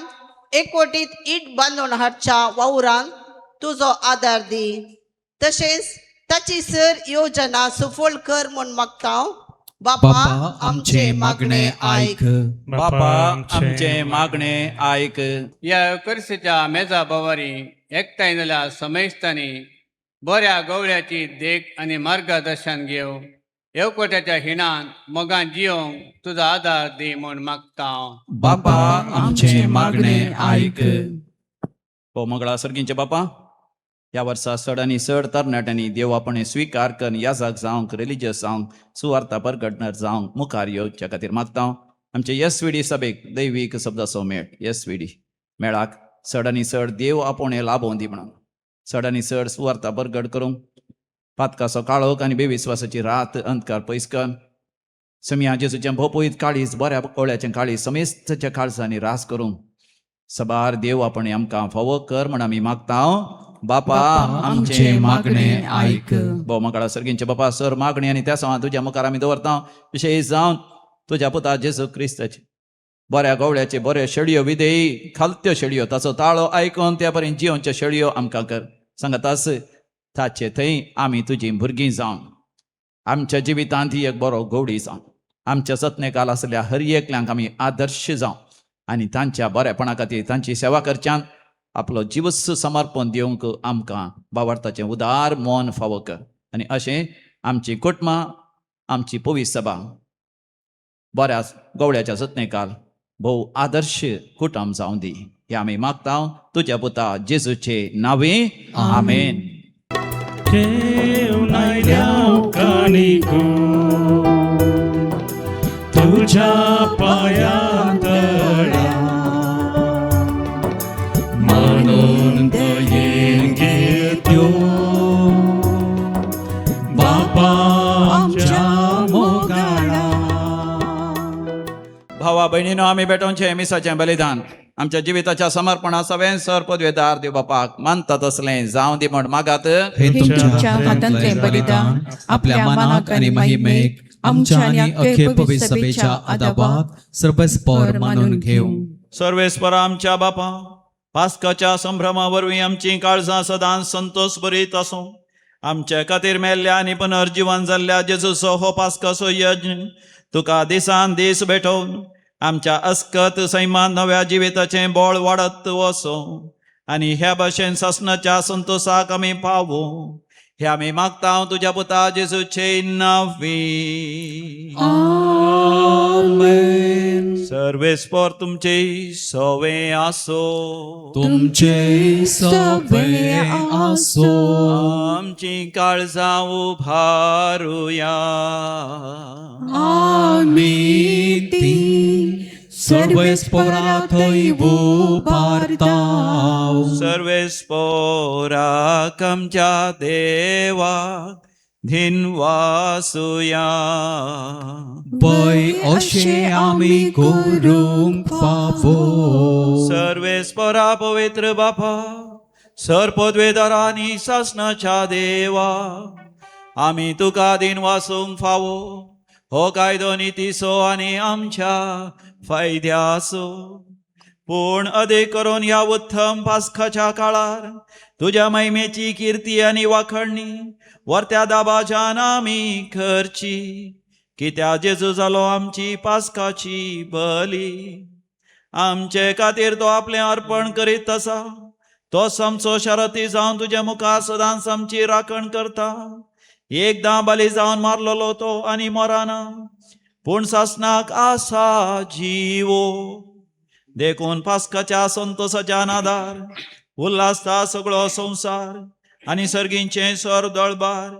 एकवटीत इट बांधून हाडच्या वावरान तुझो आदार दी. तशेंच ताची सर योजना सफल कर म्हूण मागता. बापा आमचे मागणे आयक. बापा आमचे मागणे आयक. या कर्सेच्या मेजा बावारी एकठांय जाल्यार समेस्तांनी बऱ्या गवळ्याची देख आनी मार्गदर्शन घेव येवकोट्याच्या हिणान मोगान जियोंक तुजो आदार दी म्हूण मागता. बापा आमचे मागणे आयक. हो मंगळा सर्गींचे बापा, ह्या वर्सा चड आनी चड तरणाट्यांनी देव आपणे स्विकार करून याजाक जावंक रिलिजियस जावंक सुवार्ता परगटणार जावंक मुखार येवच्या खातीर मागता. आमचे येसविडी सभेक दैवीक शब्दाचो मेळ येसविडी मेळाक चड आनी चड देव आपणे लाभोवन दी म्हणून चड आनी चड सुवार्ता परगट करूंक पातकाचो काळोख आनी बेविस्वासाची रात अंधकार पयस कर. समिया जेजूचें भोपयत काळीज बऱ्या कवळ्याचें काळीज समेस्तच्या काळजांनी रास करूंक सबार देव आपणे आमकां फावो कर म्हण आमी मागता. बापा आमचे मागणे आयक. भोव मंगळा सर्गींचे बापा सर मागणी आनी त्या सवां तुज्या मुखार आमी दवरता. विशेश जावन तुज्या पुता जेजू क्रिस्ताचे बऱ्या गवळ्याचे बऱ्यो शेळयो विधेयी खालत्यो शेळयो ताचो ताळो आयकून त्या पर्यंत जियोंच्यो शेळयो आमकां कर. सांगतास ताचे थंय आमी तुजीं भुरगीं जावन आमच्या जिवितांत ही एक बरो गवडी जावन आमच्या सत्ने काल आसल्या हर एकल्यांक आमी आदर्श जावन आनी तांच्या बरेपणा खातीर तांची सेवा करच्यान आपलो जिवस समर्पण दिवंक आमकां बावार्थाचें उदार मोन फावो कर. आनी अशें आमची कुटुंबां आमची पवित्र सभा बऱ्या गवळ्याच्या सत्ने काल भोव आदर्श कुटुंब जावं दी. हे आमी मागता तुज्या पुता जेजूचे नांवे आमेन. देव नायल्या कानिको तुझ्या पायां तळा म्हणून दयेन घेत्यो बापा आमच्या मोगाळा. भावा भयणीनो, आमी बेटोवचें मिसाचें बलिदान आमच्या जिविताच्या समर्पणा सवें सर पदवेदार देव बापाक मानता तसलें जावं दी म्हण मागात. हे तुमच्या हातांतले बलिदान आपल्या मनाक आणि महिमेक आमच्या आणि अख्खे पवित्र सभेच्या आदाबाक सर्वस्पर मानून घेऊ. सर्वेस्पर आमच्या बापा, पास्काच्या संभ्रमा वरवीं आमची काळजां सदांच संतोष भरीत आसूं. आमच्या खातीर मेल्ल्या आनी पुनर्जीवन जाल्ल्या जेजूचो हो पास्काचो यज्ञ तुका दिसान दीस भेटोवन आमच्या अस्कत सैमान नव्या जिविताचें बळ वाडत वचो आनी ह्या भाशेन सासणाच्या संतोषाक आमी पावो. हे आमी मागता तुज्या पुता जेजूचे नांवी. आमेन. सर्वेस्पर तुमचे सवे आसो. तुमचे सवे आसो. आमची काळजां उभारुया. आमी ती सर्वेस्परा थंय उबारताव. सर्वेस्पराक आमच्या देवाक धिनवासुया. पय अशें आमी करूंक फावो. सर्वेस्परा पवित्र बापा, सर पदवेदारांनी सासणाच्या देवा, आमी तुका दिन वासूंक फावो. हो कायदो नितीसो आनी आमच्या फायद्याचो. पूण अधिक करून ह्या उत्तम पास्काच्या काळार तुज्या महिमेची कीर्ती आनी वाखणणी वर्त्या दाबाच्यान आमी करची. कित्या जेजू जालो आमची पास्काची बली. आमचे खातीर तो आपलें अर्पण करीत आसा. तो आमचो शरती जावन तुज्या मुखार सदांच आमची राखण करता. एकदां बली जावन मारलेलो तो आनी मराना, पूण सासणाक आसा जिवो. देखून पास्काच्या संतोषाच्या नादार उल्हासता सगळो संवसार आनी सर्गींचे स्वर दळबार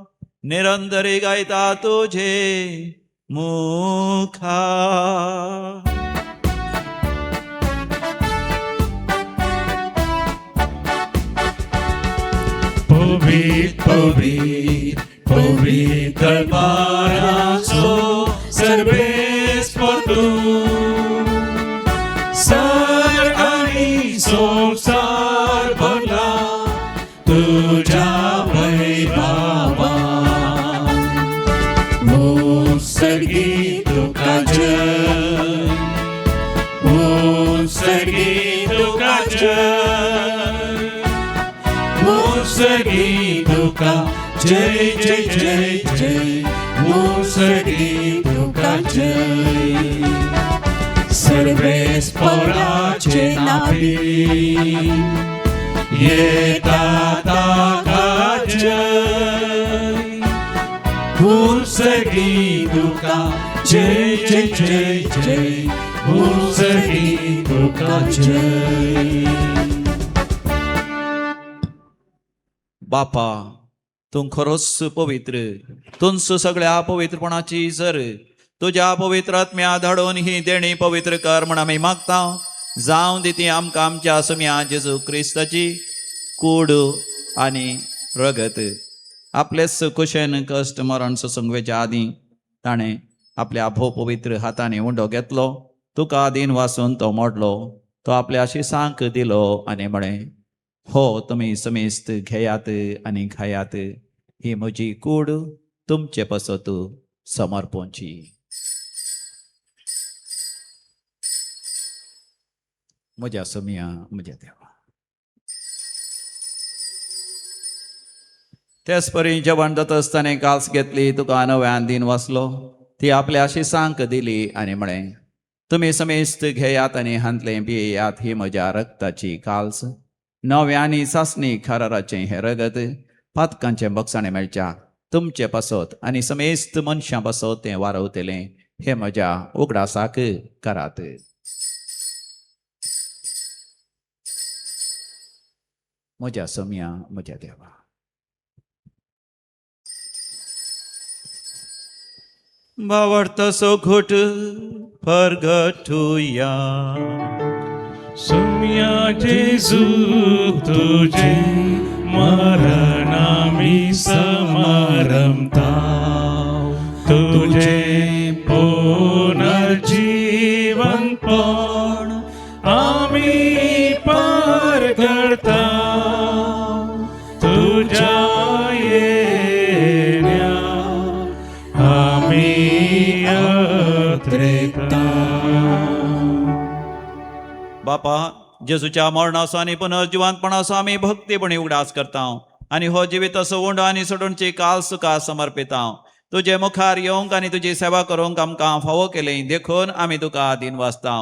निरंतरी गायता तुझे मुखार. पवित्र पवित्र पवित्र दरबाराचो सर्वेस्पर तूं. सर आणि संसार भरला मुसगी तुका मुसगी तुका जय जय जय जय मुसगी तुका जय सर्वेस्पराचे नावी येता ताका जय मुसगी तुका जय जय जय जय मुसगी तुका जय बापा तू खरोच पवित्र तुंच सगळ्या पवित्रपणाची जर तुझ्या पवित्र आत्म्या धाडून ही देणी पवित्र कर म्हण आमी मागता जावं दी ती आमकां आमच्या सुम्या जेजू क्रिस्ताची कूड आनी रगत आपलेच कुशेन कश्ट मरण सुसंगवेच्या आदीं ताणें आपल्या भोव पवित्र हातांनी उंडो घेतलो तुका आदीन वाचून तो मोडलो तो आपल्या शिसांक दिलो आनी म्हळें हो तुमी समेस्त घेयात आनी खायात ही म्हजी कूड तुमचे पसत समर्पोवची म्हज्या समिया म्हज्या देवा तेच परी जेवण जाता आसतना काल्स घेतली तुका नव्यान दिन वाचलो ती आपल्या शिसांक दिली आनी म्हळें तुमी समेस्त घेयात आनी हांतले पियेयात ही म्हज्या रक्ताची काल्स नव्यानी सासणी खाराराचें हें रगत पातकांचें बक्षाणें मेळच्या तुमचे पासत आनी समेस्त मनशां पासत तें वारवतलें हे म्हज्या उगडासाक करात म्हज्या समिया म्हज्या देवा बावडतसो घोट परगटुया सुम्या जेजू तुझे मरणामी समारंभता तुझे पुनर्जीवन पण आम्ही पार करता तुझ्या येण्या आम्ही अत्रेता बापा जेजूच्या मरणाचो आनी पुनर्जिवांतपणाचो आमी भक्तीपणी उगडास करता आनी हो जिविताचो उंडो आनी सोडूनची काल सुका समर्पिता तुजे मुखार येवंक आनी तुजी सेवा करूंक आमकां फावो केलें देखून आमी तुका दिन वाचता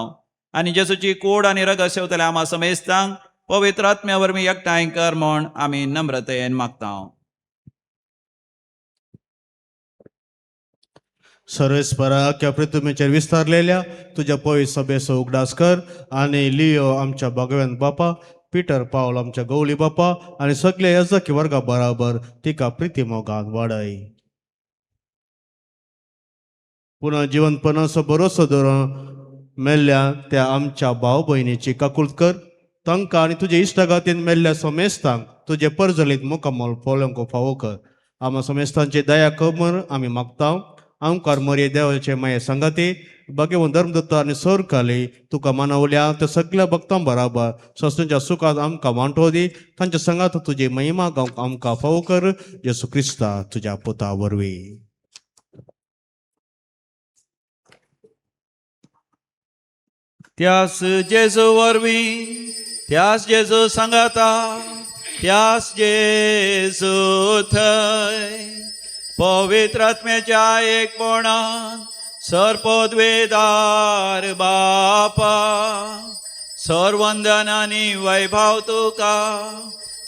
आनी जेजूची कूड आनी रगत शेवतल्या आमा समेस्तांक पवित्र आत्म्या वरवीं एकठांय कर म्हूण आमी नम्रतेन मागता सर्वेस्परा अख्ख्या पृथ्वीचेर विस्तारलेल्या तुझ्या पवित्र सभेचो उगडास कर आनी लियो आमच्या भगवंत बापा पिटर पावल आमच्या गवळी बापा आनी सगळे यजकी वर्गा बराबर तिका प्रिती मोगान वाडय पुन्हा जिवंतपणाचो भरोसो दवरून मेल्ल्या त्या आमच्या भाव भयणीची काकुळट कर तांकां आनी तुजे इश्टगातीन मेल्ल्या समेस्तांक तुजे परजलीत मुकामल पोवंक फावो कर आमा समेस्तांची दया कमर आमी मागता आमकां मरे देवाचे माये संगती भगवंत धर्मदत्त आनी सर काली तुका मानवल्या त्या सगळ्या भक्तां बराबर सस्तूंच्या सुखांत आमकां वांटो दी तांच्या संगात तुजी महिमा गावंक आमकां फावो कर जेसू क्रिस्ता तुज्या पुता वरवीं त्यास जेजू वरवीं त्यास जेजू सांगाता त्यास जेजू थंय पवित्र आत्म्याच्या एकपणान सरपदवेदार बापा सर्वंदन आनी वैभव तुका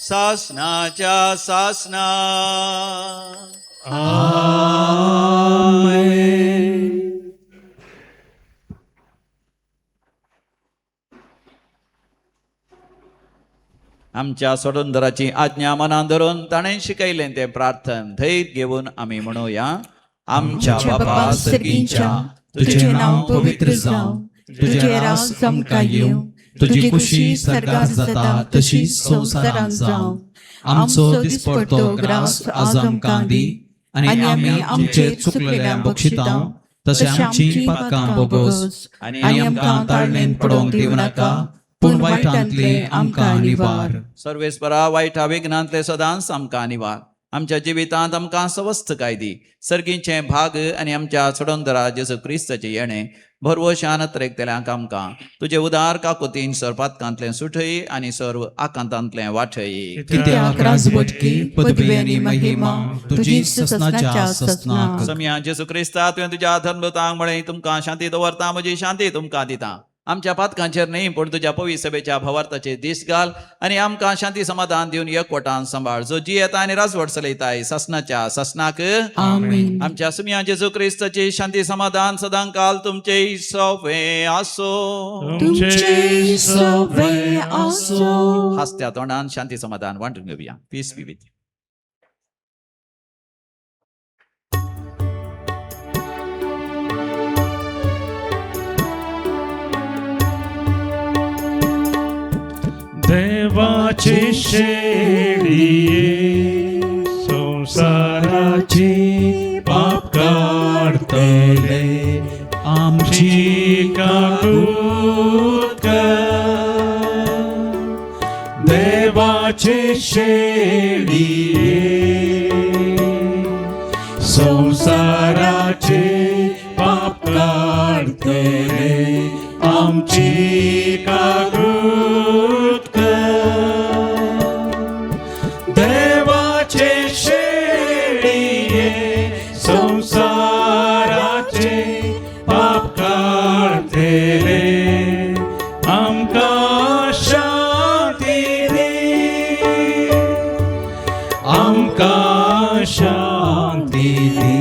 सासनाच्या सासना आमच्या स्वतंत्राची आज्ञा मनान धरून ताणें शिकयलें तें प्रार्थन धैर्य घेवन आमी म्हणुया आमच्या बापा सर्गींच्या तुझे नाव पवित्र जावं तुझे राज आमकां येवं तुझी खुशी सरकार जाता तशी संवसारांत जावं आमचो दिसपडटो ग्रास आज आमकां दी आनी आमी आमचे चुकलेल्यांक बक्षिता तशें आमची पातकां बोगोस आनी आमकां ताळणेन पडोवंक दिवं नाका पूण वायटांतले आमकां निवार सर्वेस्परा वायटा विघ्नांतले सदांच आमकां निवार आमच्या जिवितांत आमकां स्वस्थ दी सर्गीचे भाग आनी आमच्या सोडोंदरा जेजू क्रिस्ताचे येणे भरवशान त्रेकतेल्यांक आमकां तुजे उदार काकुतीन सरपातकांतलें सुटय आनी सर्व आकांतांतलें वाठय. कित्याक राजवटकी पदवी आनी महिमा तुजी ससनाच्या ससनाक. सम्या जेसू क्रिस्ता तुवें तुज्या धर्मतांक म्हळें तुमकां शांती दवरता म्हजी शांती तुमकां दिता. आमच्या पातकांचेर न्ही पूण तुज्या पवित्र सभेच्या भवार्थाचेर दीस घाल आनी आमकां शांती समाधान दिवन एकवटान सांबाळ. जो जी येता आनी राजवट चलयताय ससनाच्या ससनाक. आमीन. आमच्या सुम्या जेजू क्रिस्ताची शांती समाधान सदां काल तुमचे सवे आसो. तुमचे सवे आसो. हास्त्या तोंडान शांती समाधान वांटून घेवया. Peace be with. देवाची शेळी संसाराची पाप काढतले आमची काकूत देवाची शेळी संसाराची पाप काढतले आमची काकूत देवाचे शेळिये संसाराचे पाप काढतेले आमकां शांती दी आमकां शांती दी.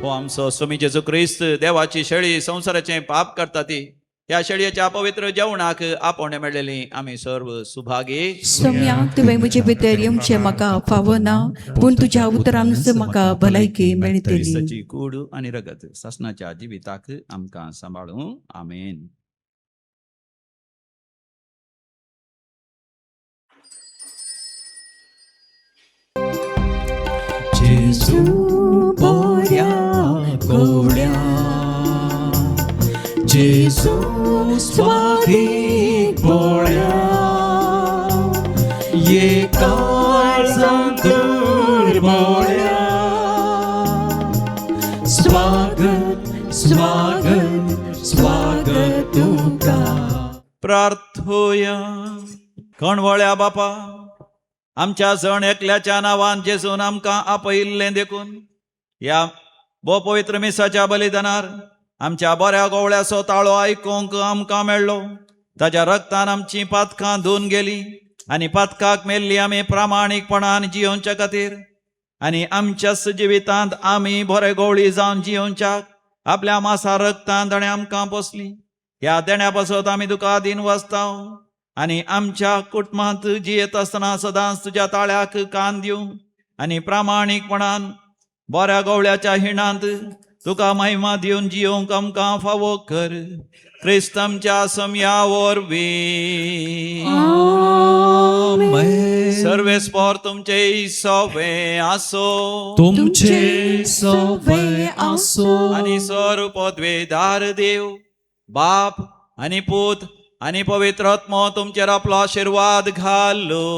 हो आमचो स्वामी जेजू क्रिस्त देवाची शेळी संसाराचे पाप करता ती ह्या शेळयेच्या पवित्र जेवणाक आपण मेळलेली आमी सर्व सुभागी. सम्या तुवें म्हजे भितर येवचें म्हाका फावना पूण तुज्या उतरांच म्हाका भलायकी मेळटली. क्रिस्ताची कूड आनी रगत ससनाच्या जिविताक आमकां सांबाळूं. आमेन. जेजू बोऱ्या गोड्या जेजू स्वाधीन बोळ्या ये काळजांत दूर बोळ्या स्वागत स्वागत स्वागत तुका. प्रार्थोया. कणवळ्या बापा आमच्या जण एकल्याच्या नांवान जेजून आमकां आपयिल्लें देखून ह्या बो पवित्र मिसाच्या बलिदानार आमच्या बऱ्या गोवळ्याचो ताळो आयकूंक आमकां मेळ्ळो. ताच्या रक्तान आमची पातकां धुवन गेली आनी पातकाक मेल्ली आमी प्रामाणीकपणान जियोवच्या खातीर आनी आमच्या जिवितांत आमी बरे गवळी जावन जियोवच्याक आपल्या मासा रक्तान ताणें आमकां पोसली. ह्या देण्या पासत आमी तुका दिन वाचता आनी आमच्या कुटुंबांत जियेत आसतना सदांच तुज्या ताळ्याक कान दिवं आनी प्रामाणीकपणान बऱ्या गवळ्याच्या हिणांत तुका महिमा दिवन जियोवंक आमकां फावो कर. क्रिस्त आमच्या सम्या वरवीं. सर्वेस्पर तुमचे सवे आसो. तुमचे सवे आसो. आनी सर्व पदवेदार देव बाप आनी पूत आनी पवित्र आत्मो तुमचेर आपलो आशीर्वाद घालो.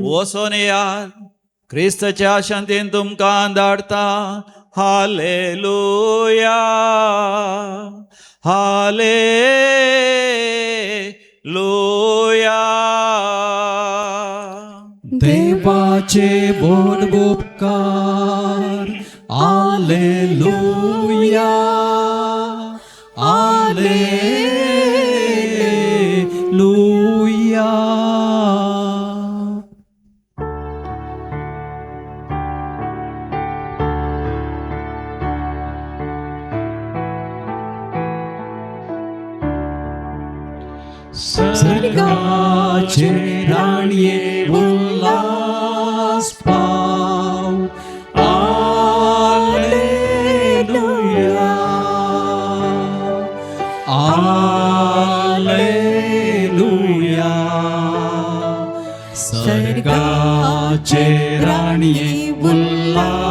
वचोन येयात. क्रिस्ताच्या शांतीन तुमकां धाडटा. हालेलुया हालेलुया. देवाचे बोड उपकार. हालेलुया हालेलुया. स्वर्गाचे राणये उल्हास पाव. हालेलुया हालेलुया. स्वर्गाचे राणये उल्हास